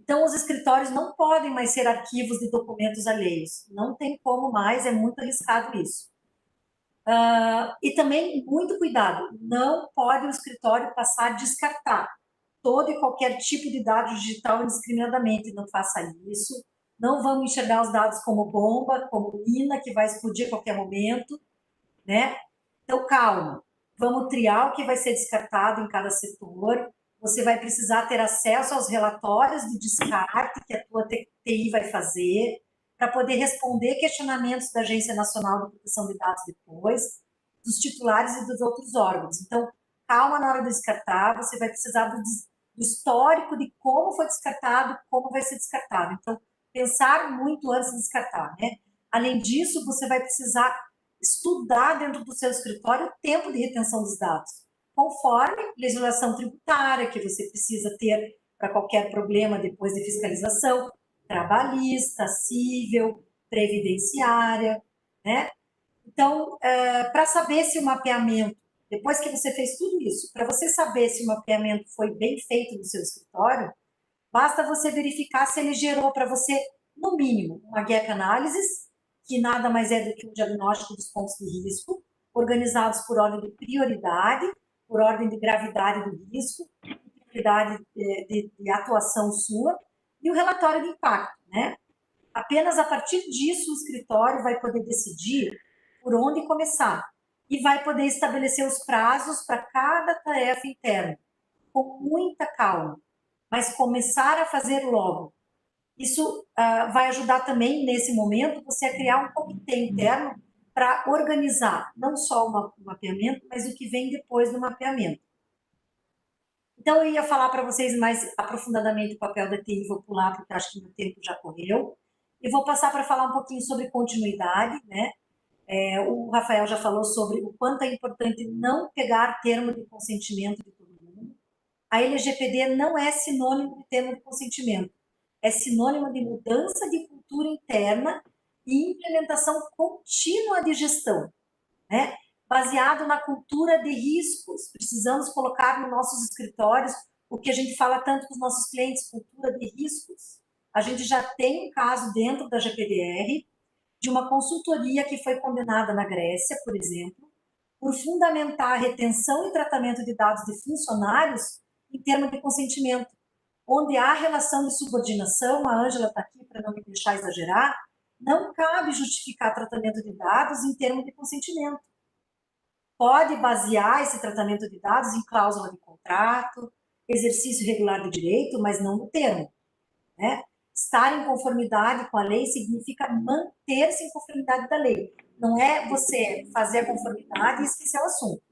Então, os escritórios não podem mais ser arquivos de documentos alheios. Não tem como mais, é muito arriscado isso. E também, muito cuidado, não pode o escritório passar a descartar todo e qualquer tipo de dado digital indiscriminadamente. Não faça isso. Não vamos enxergar os dados como bomba, como mina, que vai explodir a qualquer momento, né? Então, calma. Vamos triar o que vai ser descartado em cada setor. Você vai precisar ter acesso aos relatórios de descarte que a tua TI vai fazer, para poder responder questionamentos da Agência Nacional de Proteção de Dados depois, dos titulares e dos outros órgãos. Então, calma na hora de descartar, você vai precisar do histórico de como foi descartado, como vai ser descartado. Então, pensar muito antes de descartar, né? Além disso, você vai precisar estudar dentro do seu escritório o tempo de retenção dos dados, conforme legislação tributária que você precisa ter para qualquer problema depois de fiscalização, trabalhista, civil, previdenciária, né? Então, para saber se o mapeamento, depois que você fez tudo isso, para você saber se o mapeamento foi bem feito no seu escritório, basta você verificar se ele gerou para você, no mínimo, uma gap analysis, que nada mais é do que um diagnóstico dos pontos de risco, organizados por ordem de prioridade, por ordem de gravidade do risco, prioridade de atuação sua, e o relatório de impacto, né? Apenas a partir disso o escritório vai poder decidir por onde começar e vai poder estabelecer os prazos para cada tarefa interna, com muita calma, mas começar a fazer logo. Isso vai ajudar também, nesse momento, você a criar um comitê interno para organizar não só o mapeamento, mas o que vem depois do mapeamento. Então, eu ia falar para vocês mais aprofundadamente o papel da TI, vou pular, porque acho que meu tempo já correu, e vou passar para falar um pouquinho sobre continuidade, né? O Rafael já falou sobre o quanto é importante não pegar termo de consentimento de todo mundo. A LGPD não é sinônimo de termo de consentimento, é sinônimo de mudança de cultura interna e implementação contínua de gestão, né? Baseado na cultura de riscos. Precisamos colocar nos nossos escritórios o que a gente fala tanto com os nossos clientes, cultura de riscos. A gente já tem um caso dentro da GPDR de uma consultoria que foi condenada na Grécia, por exemplo, por fundamentar a retenção e tratamento de dados de funcionários em termos de consentimento, onde há relação de subordinação, a Ângela está aqui para não me deixar exagerar, não cabe justificar tratamento de dados em termos de consentimento. Pode basear esse tratamento de dados em cláusula de contrato, exercício regular de direito, mas não no termo, né? Estar em conformidade com a lei significa manter-se em conformidade da lei. Não é você fazer a conformidade e esquecer o assunto.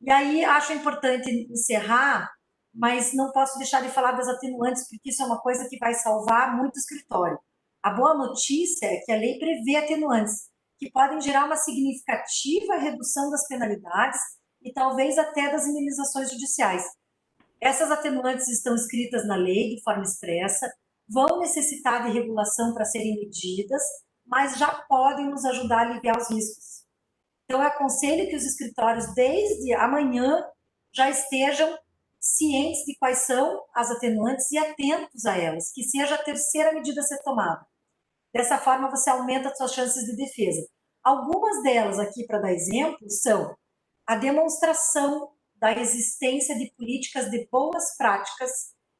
E aí, acho importante encerrar, mas não posso deixar de falar das atenuantes, porque isso é uma coisa que vai salvar muito escritório. A boa notícia é que a lei prevê atenuantes, que podem gerar uma significativa redução das penalidades e talvez até das indenizações judiciais. Essas atenuantes estão escritas na lei de forma expressa, vão necessitar de regulação para serem medidas, mas já podem nos ajudar a aliviar os riscos. Então, eu aconselho que os escritórios, desde amanhã, já estejam cientes de quais são as atenuantes e atentos a elas, que seja a terceira medida a ser tomada. Dessa forma, você aumenta as suas chances de defesa. Algumas delas, aqui para dar exemplo, são a demonstração da existência de políticas de boas práticas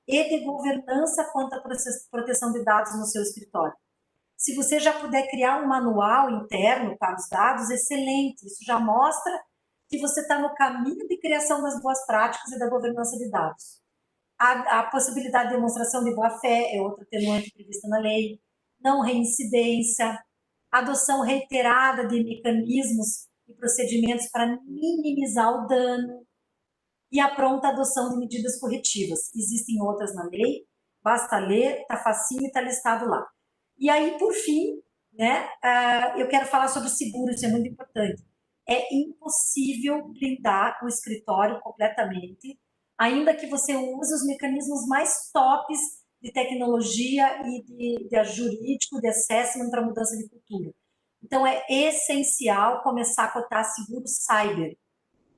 e de governança quanto à proteção de dados no seu escritório. Se você já puder criar um manual interno para os dados, excelente. Isso já mostra que você está no caminho de criação das boas práticas e da governança de dados. A possibilidade de demonstração de boa-fé é outra atenuante prevista na lei. Não reincidência, adoção reiterada de mecanismos e procedimentos para minimizar o dano e a pronta adoção de medidas corretivas. Existem outras na lei, basta ler, está facinho e está listado lá. E aí, por fim, né, eu quero falar sobre o seguro, isso é muito importante. É impossível blindar o escritório completamente, ainda que você use os mecanismos mais tops de tecnologia e de jurídico, de assessment para mudança de cultura. Então, é essencial começar a cotar seguro cyber.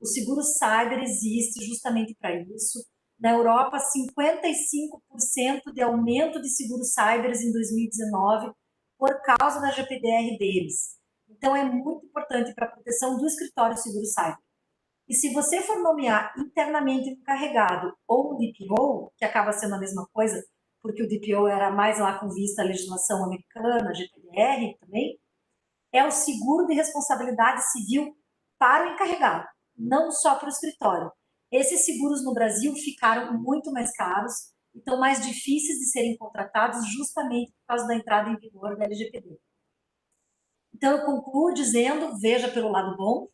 O seguro cyber existe justamente para isso. Na Europa, 55% de aumento de seguros cyber em 2019 por causa da GPDR deles. Então, é muito importante para a proteção do escritório seguro cyber. E se você for nomear internamente um encarregado ou um DPO, que acaba sendo a mesma coisa, porque o DPO era mais lá com vista à legislação americana, GPDR também, é o seguro de responsabilidade civil para o encarregado, não só para o escritório. Esses seguros no Brasil ficaram muito mais caros e estão mais difíceis de serem contratados justamente por causa da entrada em vigor da LGPD. Então, eu concluo dizendo, veja pelo lado bom,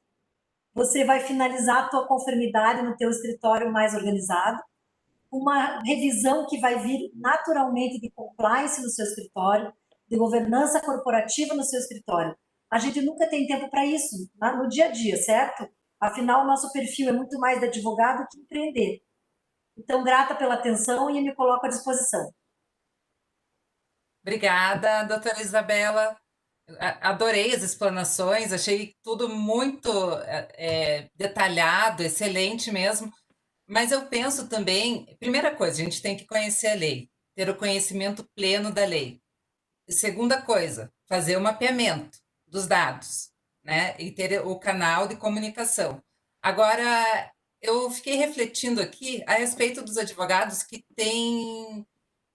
você vai finalizar a tua conformidade no teu escritório mais organizado, uma revisão que vai vir naturalmente de compliance no seu escritório, de governança corporativa no seu escritório. A gente nunca tem tempo para isso, no dia a dia, certo? Afinal, o nosso perfil é muito mais de advogado que empreender. Então, grata pela atenção e eu me coloco à disposição.
Obrigada, doutora Isabela. Adorei as explanações, achei tudo muito detalhado, excelente mesmo. Mas eu penso também, primeira coisa, a gente tem que conhecer a lei, ter o conhecimento pleno da lei. Segunda coisa, fazer o mapeamento dos dados, né? E ter o canal de comunicação. Agora, eu fiquei refletindo aqui a respeito dos advogados que têm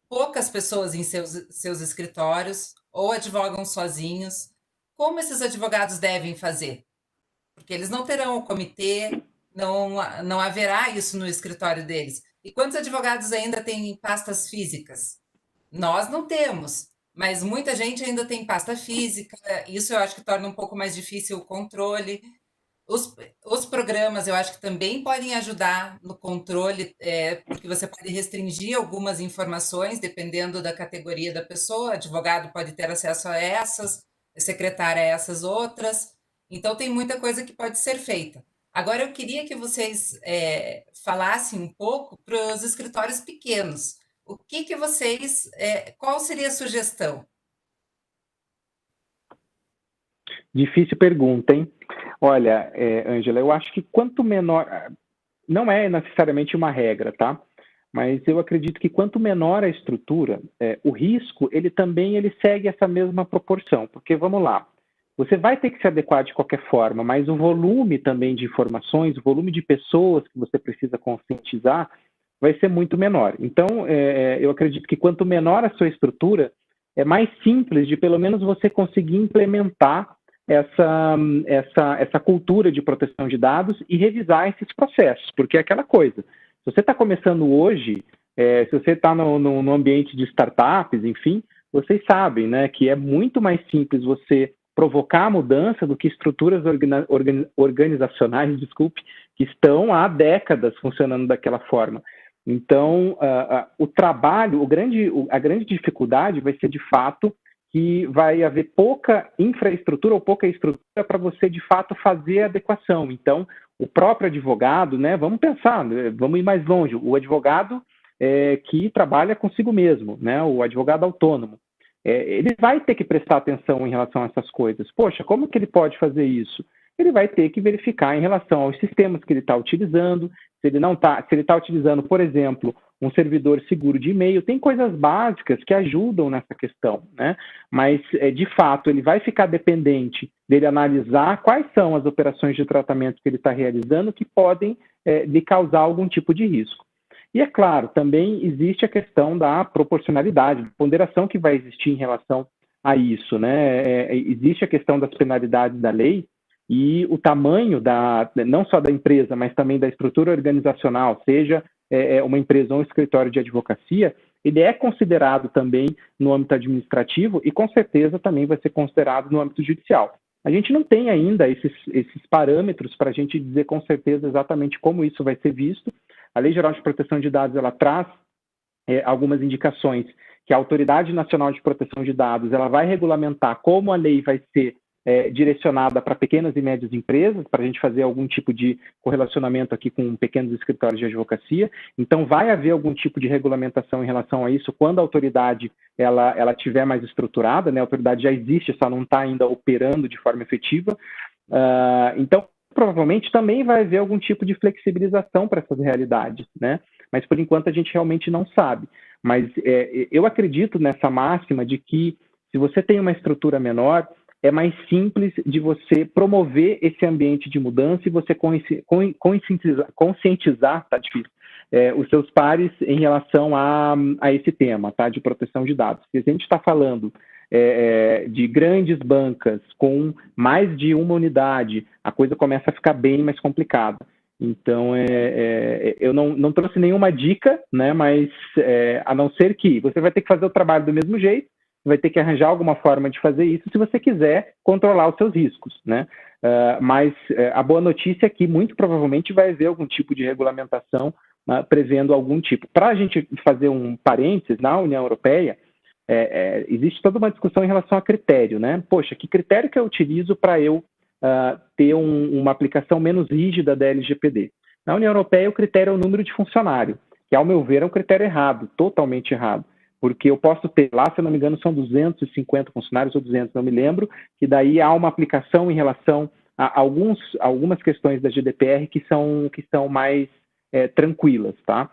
poucas pessoas em seus escritórios ou advogam sozinhos. Como esses advogados devem fazer? Porque eles não terão o comitê, não haverá isso no escritório deles. E quantos advogados ainda têm pastas físicas? Nós não temos, mas muita gente ainda tem pasta física. Isso eu acho que torna um pouco mais difícil o controle. Os programas eu acho que também podem ajudar no controle, porque você pode restringir algumas informações dependendo da categoria da pessoa. Advogado pode ter acesso a essas, secretária a essas outras. Então, tem muita coisa que pode ser feita. Agora, eu queria que vocês falassem um pouco para os escritórios pequenos. O que vocês... qual seria a sugestão?
Difícil pergunta, hein? Olha, Ângela, eu acho que quanto menor... Não é necessariamente uma regra, tá? Mas eu acredito que quanto menor a estrutura, o risco, ele segue essa mesma proporção. Porque, vamos lá, você vai ter que se adequar de qualquer forma, mas o volume também de informações, o volume de pessoas que você precisa conscientizar vai ser muito menor. Então, eu acredito que quanto menor a sua estrutura, é mais simples de pelo menos você conseguir implementar essa cultura de proteção de dados e revisar esses processos, porque é aquela coisa. Se você está começando hoje, se você está no ambiente de startups, enfim, vocês sabem, né, que é muito mais simples você provocar a mudança do que estruturas organizacionais, que estão há décadas funcionando daquela forma. Então, o trabalho, a grande dificuldade vai ser, de fato, que vai haver pouca infraestrutura ou pouca estrutura para você, de fato, fazer a adequação. Então, o próprio advogado, né, vamos pensar, vamos ir mais longe, o advogado que trabalha consigo mesmo, né, o advogado autônomo, ele vai ter que prestar atenção em relação a essas coisas. Poxa, como que ele pode fazer isso? Ele vai ter que verificar em relação aos sistemas que ele está utilizando, se ele está utilizando, por exemplo, um servidor seguro de e-mail, tem coisas básicas que ajudam nessa questão, né? Mas, de fato, ele vai ficar dependente dele analisar quais são as operações de tratamento que ele está realizando que podem lhe causar algum tipo de risco. E, é claro, também existe a questão da proporcionalidade, da ponderação que vai existir em relação a isso, né? Existe a questão das penalidades da lei e o tamanho não só da empresa, mas também da estrutura organizacional, seja uma empresa ou um escritório de advocacia, ele é considerado também no âmbito administrativo e, com certeza, também vai ser considerado no âmbito judicial. A gente não tem ainda esses parâmetros para a gente dizer com certeza exatamente como isso vai ser visto. A Lei Geral de Proteção de Dados, ela traz algumas indicações que a Autoridade Nacional de Proteção de Dados ela vai regulamentar como a lei vai ser direcionada para pequenas e médias empresas, para a gente fazer algum tipo de correlacionamento aqui com pequenos escritórios de advocacia. Então, vai haver algum tipo de regulamentação em relação a isso quando a autoridade ela tiver mais estruturada, né? A autoridade já existe, só não está ainda operando de forma efetiva. Então, provavelmente também vai haver algum tipo de flexibilização para essas realidades, né? Mas, por enquanto, a gente realmente não sabe. Mas eu acredito nessa máxima de que, se você tem uma estrutura menor, é mais simples de você promover esse ambiente de mudança e você conscientizar, tá difícil, os seus pares em relação a esse tema, tá, de proteção de dados. Se a gente está falando de grandes bancas com mais de uma unidade, a coisa começa a ficar bem mais complicada. Então, eu não trouxe nenhuma dica, né, mas a não ser que você vai ter que fazer o trabalho do mesmo jeito, vai ter que arranjar alguma forma de fazer isso se você quiser controlar os seus riscos, né? Mas a boa notícia é que muito provavelmente vai haver algum tipo de regulamentação prevendo algum tipo. Para a gente fazer um parênteses, na União Europeia, existe toda uma discussão em relação a critério, né? Poxa, que critério que eu utilizo para eu ter uma aplicação menos rígida da LGPD? Na União Europeia, o critério é o número de funcionário, que, ao meu ver, é um critério errado, totalmente errado. Porque eu posso ter lá, se eu não me engano, são 250 funcionários ou 200, não me lembro, que daí há uma aplicação em relação a algumas questões da GDPR que são mais tranquilas, tá?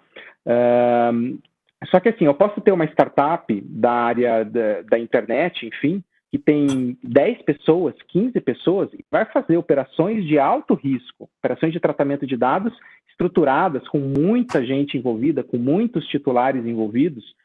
Só que assim, eu posso ter uma startup da área da internet, enfim, que tem 10 pessoas, 15 pessoas, e vai fazer operações de alto risco, operações de tratamento de dados estruturadas, com muita gente envolvida, com muitos titulares envolvidos.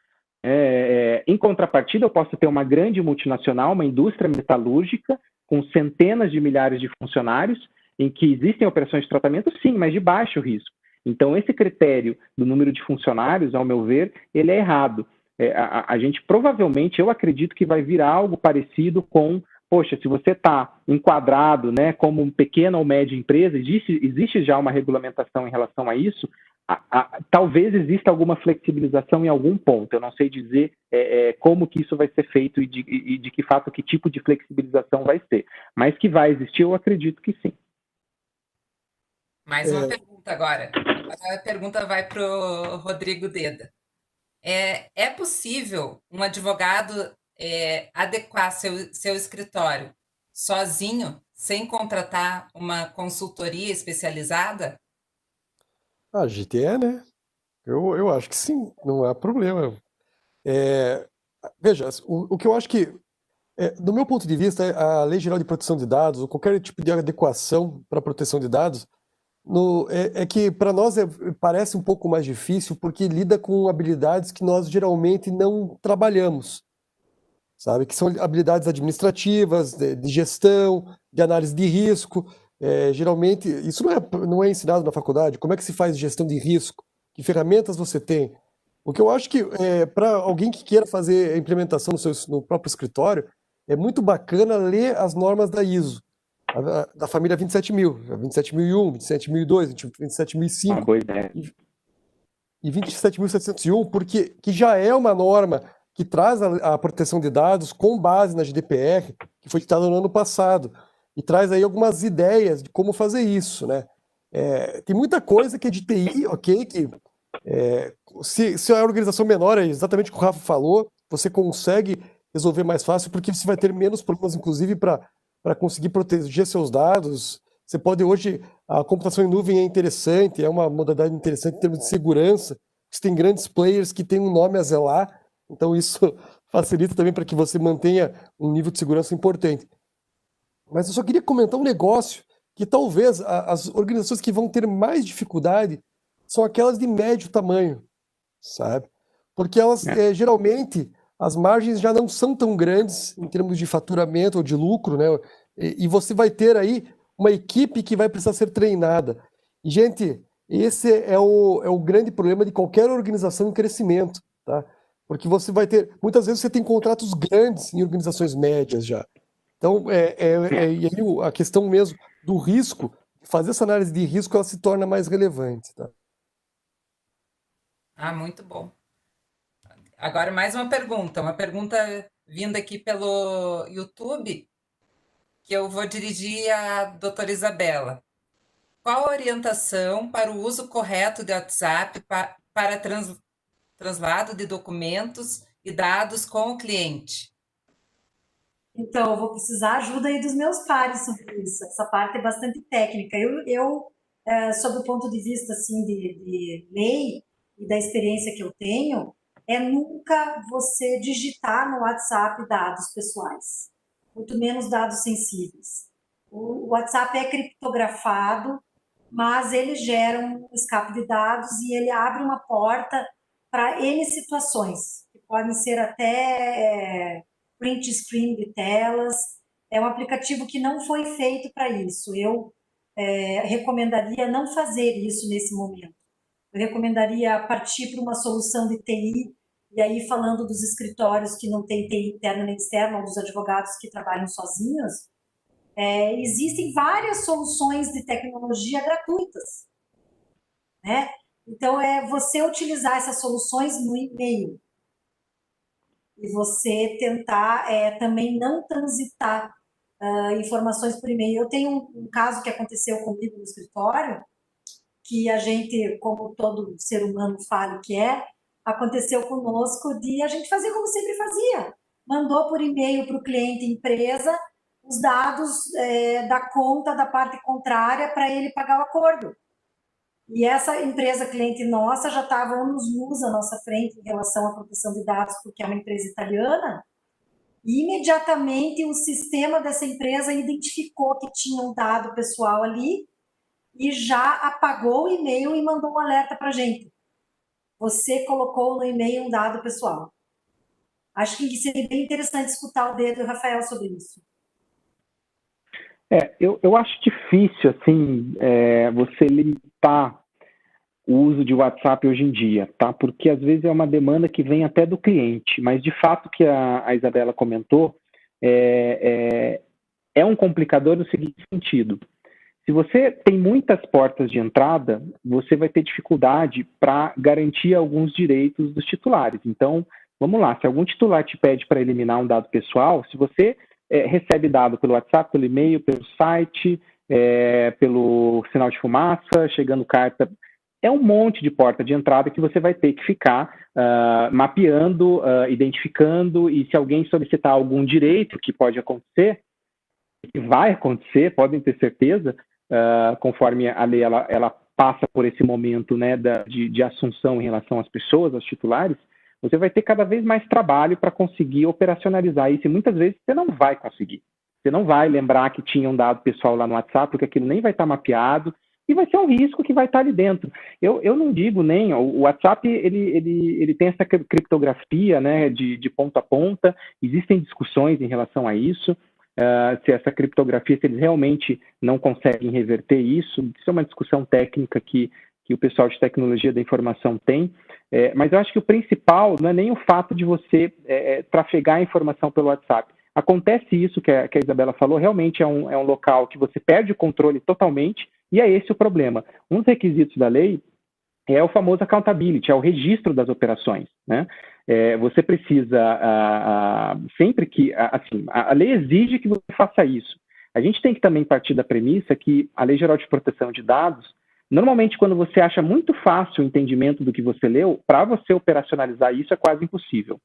Em contrapartida, eu posso ter uma grande multinacional, uma indústria metalúrgica, com centenas de milhares de funcionários, em que existem operações de tratamento, sim, mas de baixo risco. Então, esse critério do número de funcionários, ao meu ver, ele é errado. A gente provavelmente, eu acredito que vai virar algo parecido com, poxa, se você está enquadrado, né, como uma pequena ou média empresa, existe já uma regulamentação em relação a isso, talvez exista alguma flexibilização em algum ponto. Eu não sei dizer como que isso vai ser feito e de que fato, que tipo de flexibilização vai ser. Mas que vai existir, eu acredito que sim.
Mais uma pergunta agora. A pergunta vai para o Rodrigo Deda. É possível um advogado adequar seu escritório sozinho, sem contratar uma consultoria especializada?
A gente né? Eu acho que sim, não há problema. Veja, o que eu acho que, do meu ponto de vista, a Lei Geral de Proteção de Dados, ou qualquer tipo de adequação para a proteção de dados, que para nós parece um pouco mais difícil, porque lida com habilidades que nós geralmente não trabalhamos, sabe? Que são habilidades administrativas, de gestão, de análise de risco. Geralmente, isso não é ensinado na faculdade. Como é que se faz gestão de risco? Que ferramentas você tem? O que eu acho que, para alguém que queira fazer a implementação no próprio escritório, é muito bacana ler as normas da ISO, da família 27000, 27001, 27002, 27005
Boa ideia.
e 27701, porque que já é uma norma que traz a proteção de dados com base na GDPR, que foi ditada no ano passado, e traz aí algumas ideias de como fazer isso, né? Tem muita coisa que é de TI, ok, que se a organização menor, é exatamente o que o Rafa falou, você consegue resolver mais fácil, porque você vai ter menos problemas, inclusive, para conseguir proteger seus dados. Você pode hoje, a computação em nuvem é interessante, é uma modalidade interessante em termos de segurança. Você tem grandes players que têm um nome a zelar, então isso facilita também para que você mantenha um nível de segurança importante. Mas eu só queria comentar um negócio que talvez as organizações que vão ter mais dificuldade são aquelas de médio tamanho, sabe? Porque elas, geralmente, as margens já não são tão grandes em termos de faturamento ou de lucro, né? E você vai ter aí uma equipe que vai precisar ser treinada. E, gente, esse é o grande problema de qualquer organização em crescimento, tá? Porque você vai ter, muitas vezes você tem contratos grandes em organizações médias já. Então, e aí a questão mesmo do risco, fazer essa análise de risco, ela se torna mais relevante, tá?
Ah, muito bom. Agora mais uma pergunta vinda aqui pelo YouTube, que eu vou dirigir à doutora Isabela. Qual a orientação para o uso correto do WhatsApp para translado de documentos e dados com o cliente?
Então, eu vou precisar ajuda aí dos meus pares sobre isso. Essa parte é bastante técnica. Sob o ponto de vista assim de lei e da experiência que eu tenho, é nunca você digitar no WhatsApp dados pessoais, muito menos dados sensíveis. O WhatsApp é criptografado, mas ele gera um escape de dados e ele abre uma porta para N situações, que podem ser até print screen de telas. É um aplicativo que não foi feito para isso. Eu recomendaria não fazer isso nesse momento. Eu recomendaria partir para uma solução de TI, e aí falando dos escritórios que não tem TI interna nem externa, ou dos advogados que trabalham sozinhos, existem várias soluções de tecnologia gratuitas, né? Então, você utilizar essas soluções no e-mail e você tentar também não transitar informações por e-mail. Eu tenho um caso que aconteceu comigo no escritório, que a gente, como todo ser humano falho que aconteceu conosco de a gente fazer como sempre fazia. Mandou por e-mail para o cliente empresa os dados da conta da parte contrária para ele pagar o acordo. E essa empresa cliente nossa já estava anos-luz à nossa frente em relação à proteção de dados, porque é uma empresa italiana, e imediatamente o sistema dessa empresa identificou que tinha um dado pessoal ali e já apagou o e-mail e mandou um alerta para a gente. Você colocou no e-mail um dado pessoal. Acho que seria bem interessante escutar o dedo do Rafael sobre isso.
Eu acho difícil, assim, você limitar o uso de WhatsApp hoje em dia, tá? Porque às vezes é uma demanda que vem até do cliente, mas de fato que a Isabela comentou, é um complicador no seguinte sentido. Se você tem muitas portas de entrada, você vai ter dificuldade para garantir alguns direitos dos titulares. Então, vamos lá, se algum titular te pede para eliminar um dado pessoal, se você recebe dado pelo WhatsApp, pelo e-mail, pelo site, pelo sinal de fumaça, chegando carta, é um monte de porta de entrada que você vai ter que ficar mapeando, identificando, e se alguém solicitar algum direito, que pode acontecer, que vai acontecer, podem ter certeza, conforme a lei ela passa por esse momento, né, de assunção em relação às pessoas, aos titulares, você vai ter cada vez mais trabalho para conseguir operacionalizar isso, e muitas vezes você não vai conseguir. Você não vai lembrar que tinha um dado pessoal lá no WhatsApp, porque aquilo nem vai estar mapeado, e vai ser um risco que vai estar ali dentro. Eu não digo nem, o WhatsApp ele tem essa criptografia, né, de ponta a ponta, existem discussões em relação a isso, se essa criptografia, se eles realmente não conseguem reverter isso é uma discussão técnica que o pessoal de tecnologia da informação tem, mas eu acho que o principal não é nem o fato de você trafegar a informação pelo WhatsApp. Acontece isso que a Isabela falou, realmente é um local que você perde o controle totalmente, e é esse o problema. Um dos requisitos da lei é o famoso accountability, é o registro das operações, né? Você precisa, sempre que, assim, a lei exige que você faça isso. A gente tem que também partir da premissa que a Lei Geral de Proteção de Dados, Normalmente, quando você acha muito fácil o entendimento do que você leu, para você operacionalizar isso é quase impossível.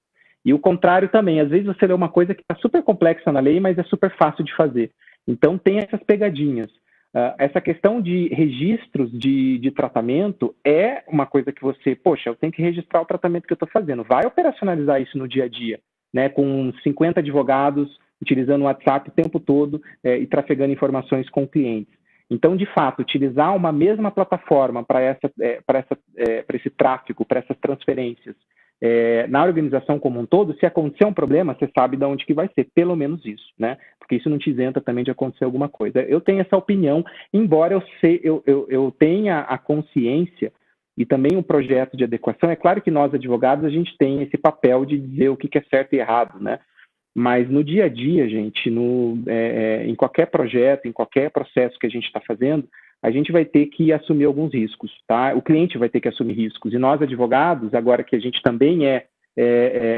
E o contrário também, às vezes você lê uma coisa que está super complexa na lei, mas é super fácil de fazer. Então, tem essas pegadinhas. Essa questão de registros de tratamento é uma coisa que você, poxa, eu tenho que registrar o tratamento que eu estou fazendo. Vai operacionalizar isso no dia a dia, né, com 50 advogados utilizando o WhatsApp o tempo todo e trafegando informações com clientes. Então, de fato, utilizar uma mesma plataforma para esse tráfego, para essas transferências, na organização como um todo, se acontecer um problema, você sabe de onde que vai ser, pelo menos isso, né? Porque isso não te isenta também de acontecer alguma coisa. Eu tenho essa opinião, embora eu tenha a consciência e também um projeto de adequação. É claro que nós, advogados, a gente tem esse papel de dizer o que é certo e errado, né? Mas no dia a dia, gente, em qualquer projeto, em qualquer processo que a gente está fazendo, a gente vai ter que assumir alguns riscos, tá? O cliente vai ter que assumir riscos. E nós, advogados, agora que a gente também é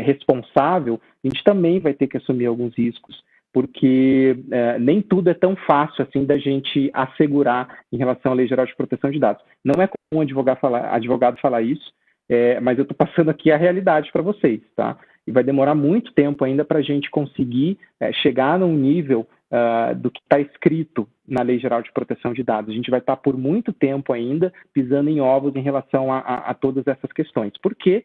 responsável, a gente também vai ter que assumir alguns riscos, porque nem tudo é tão fácil assim da gente assegurar em relação à Lei Geral de Proteção de Dados. Não é comum advogado falar isso, mas eu estou passando aqui a realidade para vocês, tá? E vai demorar muito tempo ainda para a gente conseguir chegar num nível do que está escrito na Lei Geral de Proteção de Dados. A gente vai estar por muito tempo ainda pisando em ovos em relação a todas essas questões, porque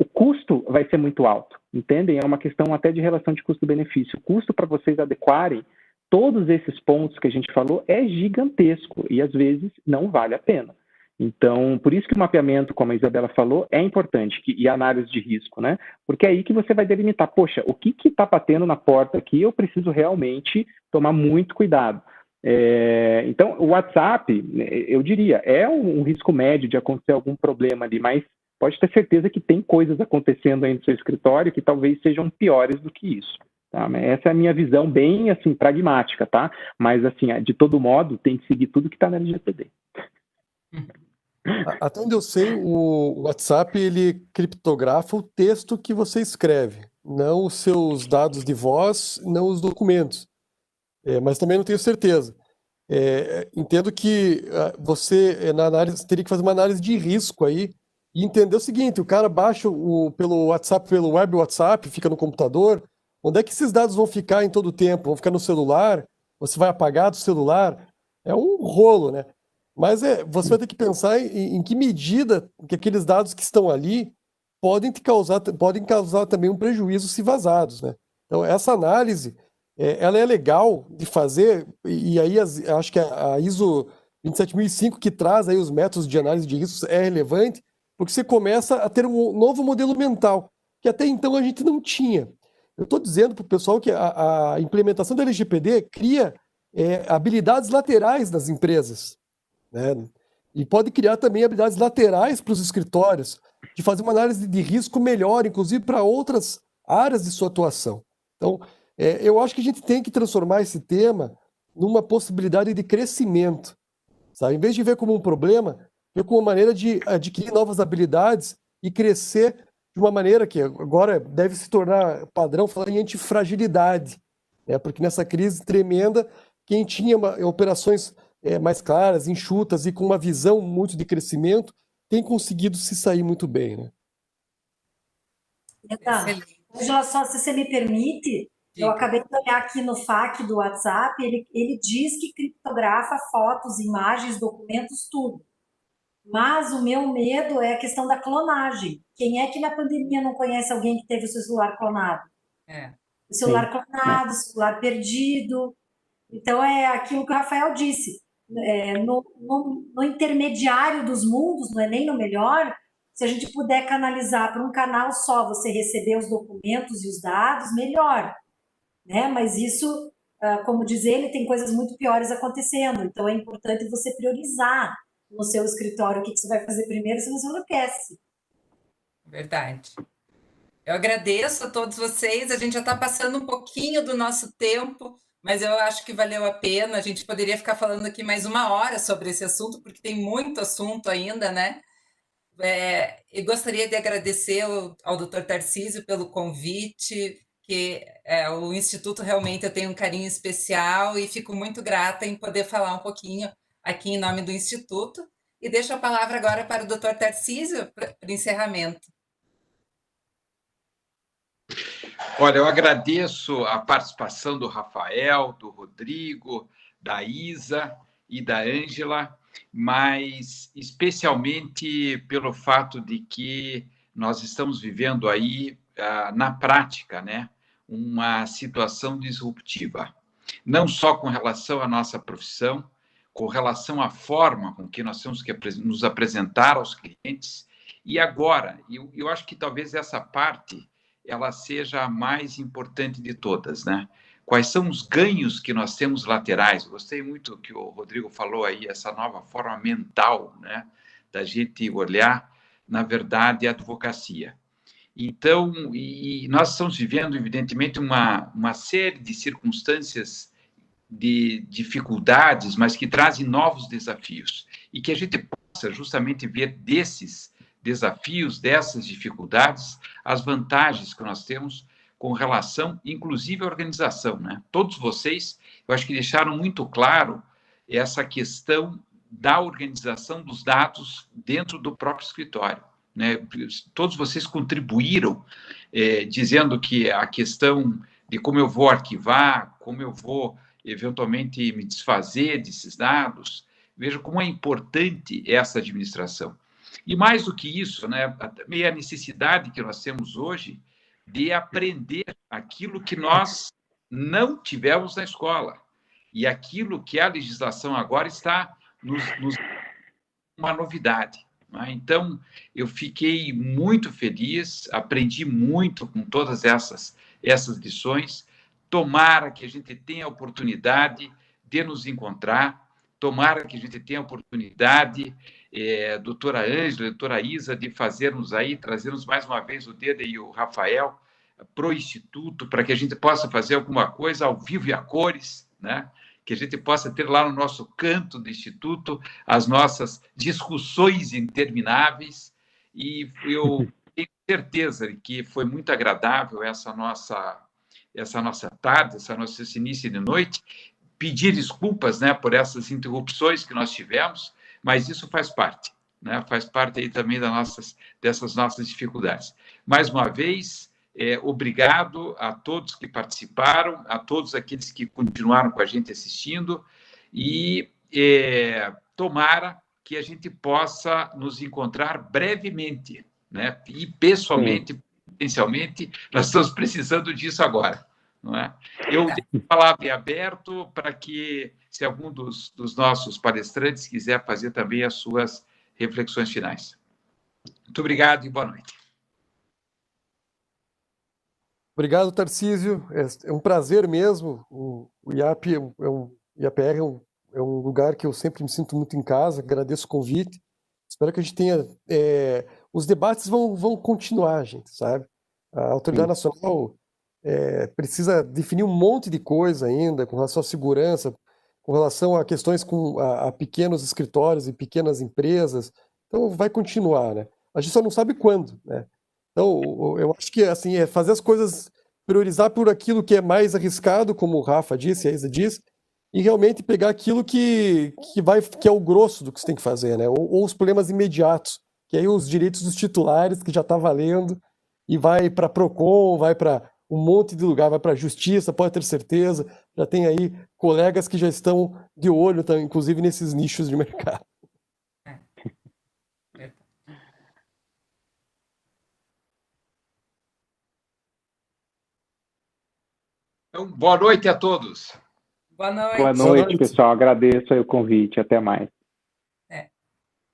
o custo vai ser muito alto, entendem? É uma questão até de relação de custo-benefício. O custo para vocês adequarem todos esses pontos que a gente falou é gigantesco e às vezes não vale a pena. Então, por isso que o mapeamento, como a Isabela falou, é importante, e a análise de risco, né? Porque é aí que você vai delimitar, poxa, o que está batendo na porta aqui, eu preciso realmente tomar muito cuidado. Então, o WhatsApp, eu diria, é um risco médio de acontecer algum problema ali, mas pode ter certeza que tem coisas acontecendo aí no seu escritório que talvez sejam piores do que isso. Tá? Essa é a minha visão bem, assim, pragmática, tá? Mas, assim, de todo modo, tem que seguir tudo que está na LGPD.
Até onde eu sei, o WhatsApp ele criptografa o texto que você escreve, não os seus dados de voz, não os documentos. Mas também não tenho certeza. Entendo que você, na análise, teria que fazer uma análise de risco aí e entender o seguinte: o cara baixa pelo WhatsApp, pelo web WhatsApp, fica no computador. Onde é que esses dados vão ficar em todo o tempo? Vão ficar no celular? Você vai apagar do celular? É um rolo, né? Mas você vai ter que pensar em que medida que aqueles dados que estão ali podem causar também um prejuízo se vazados, né? Então, essa análise, ela é legal de fazer, e aí acho que a ISO 27005 que traz aí os métodos de análise de riscos é relevante, porque você começa a ter um novo modelo mental, que até então a gente não tinha. Eu estou dizendo para o pessoal que a implementação da LGPD cria habilidades laterais das empresas, né? E pode criar também habilidades laterais para os escritórios, de fazer uma análise de risco melhor, inclusive para outras áreas de sua atuação. Então, eu acho que a gente tem que transformar esse tema numa possibilidade de crescimento, sabe? Em vez de ver como um problema, ver como uma maneira de adquirir novas habilidades e crescer de uma maneira que agora deve se tornar padrão falar em antifragilidade, né? Porque nessa crise tremenda, quem tinha operações mais claras, enxutas e com uma visão muito de crescimento, tem conseguido se sair muito bem, né?
Angela, só se você me permite, eu acabei de olhar aqui no FAQ do WhatsApp, ele diz que criptografa fotos, imagens, documentos, tudo. Mas o meu medo é a questão da clonagem. Quem é que na pandemia não conhece alguém que teve o seu celular clonado? O celular clonado, o celular perdido. Então, é aquilo que o Rafael disse. No intermediário dos mundos, não é nem no melhor, se a gente puder canalizar para um canal só, você receber os documentos e os dados, melhor. Né? Mas isso, como diz ele, tem coisas muito piores acontecendo. Então, é importante você priorizar no seu escritório o que você vai fazer primeiro, senão você enlouquece.
Verdade. Eu agradeço a todos vocês. A gente já está passando um pouquinho do nosso tempo, mas eu acho que valeu a pena. A gente poderia ficar falando aqui mais 1 hora sobre esse assunto, porque tem muito assunto ainda, né? Eu gostaria de agradecer ao Dr. Tarcísio pelo convite, que o Instituto realmente eu tenho um carinho especial e fico muito grata em poder falar um pouquinho aqui em nome do Instituto. e deixo a palavra agora para o doutor Tarcísio para o encerramento.
Olha, eu agradeço a participação do Rafael, do Rodrigo, da Isa e da Ângela, mas especialmente pelo fato de que nós estamos vivendo aí, na prática, né, uma situação disruptiva. Não só com relação à nossa profissão, com relação à forma com que nós temos que nos apresentar aos clientes, e agora, eu acho que talvez essa parte ela seja a mais importante de todas, né? Quais são os ganhos que nós temos laterais? Gostei muito que o Rodrigo falou aí, essa nova forma mental, né, da gente olhar, na verdade, a advocacia. Então, e nós estamos vivendo, evidentemente, uma série de circunstâncias de dificuldades, mas que trazem novos desafios, e que a gente possa justamente ver desses desafios, dessas dificuldades, as vantagens que nós temos com relação, inclusive, à organização, né? Todos vocês, eu acho que deixaram muito claro essa questão da organização dos dados dentro do próprio escritório, né? Todos vocês contribuíram, dizendo que a questão de como eu vou arquivar, como eu vou, eventualmente, me desfazer desses dados. Veja como é importante essa administração. E mais do que isso, né, também a necessidade que nós temos hoje de aprender aquilo que nós não tivemos na escola e aquilo que a legislação agora está nos uma novidade, né? Então, eu fiquei muito feliz, aprendi muito com todas essas lições. Tomara que a gente tenha a oportunidade de nos encontrar, tomara que a gente tenha a oportunidade, doutora Ângela, doutora Isa, de trazermos mais uma vez o Deda e o Rafael para o Instituto, para que a gente possa fazer alguma coisa ao vivo e a cores, né? Que a gente possa ter lá no nosso canto do Instituto as nossas discussões intermináveis, e eu tenho certeza que foi muito agradável essa nossa tarde, esse início de noite. Pedir desculpas, né, por essas interrupções que nós tivemos, mas isso faz parte, né? Faz parte aí também dessas nossas dificuldades. Mais uma vez, obrigado a todos que participaram, a todos aqueles que continuaram com a gente assistindo, e tomara que a gente possa nos encontrar brevemente, né? E pessoalmente, potencialmente, nós estamos precisando disso agora, não é? Eu deixo a palavra em aberto para que, se algum dos nossos palestrantes quiser fazer também as suas reflexões finais. Muito obrigado e boa noite.
Obrigado, Tarcísio. É um prazer mesmo. O IAP IAPR é um lugar que eu sempre me sinto muito em casa. Agradeço o convite. Espero que a gente tenha... os debates vão continuar, gente, sabe? A Autoridade Nacional precisa definir um monte de coisa ainda com relação à segurança, com relação a questões a pequenos escritórios e pequenas empresas. Então, vai continuar, né? A gente só não sabe quando, né? Então, eu acho que assim, fazer as coisas, priorizar por aquilo que é mais arriscado, como o Rafa disse, a Isa disse, e realmente pegar aquilo que é o grosso do que você tem que fazer, né? Ou os problemas imediatos, que aí os direitos dos titulares, que já está valendo, e vai para Procon, vai para um monte de lugar, vai para a Justiça, pode ter certeza, já tem aí colegas que já estão de olho, inclusive nesses nichos de mercado.
Então, boa noite a todos.
Boa noite.
Boa noite, pessoal. Agradeço aí o convite. Até mais.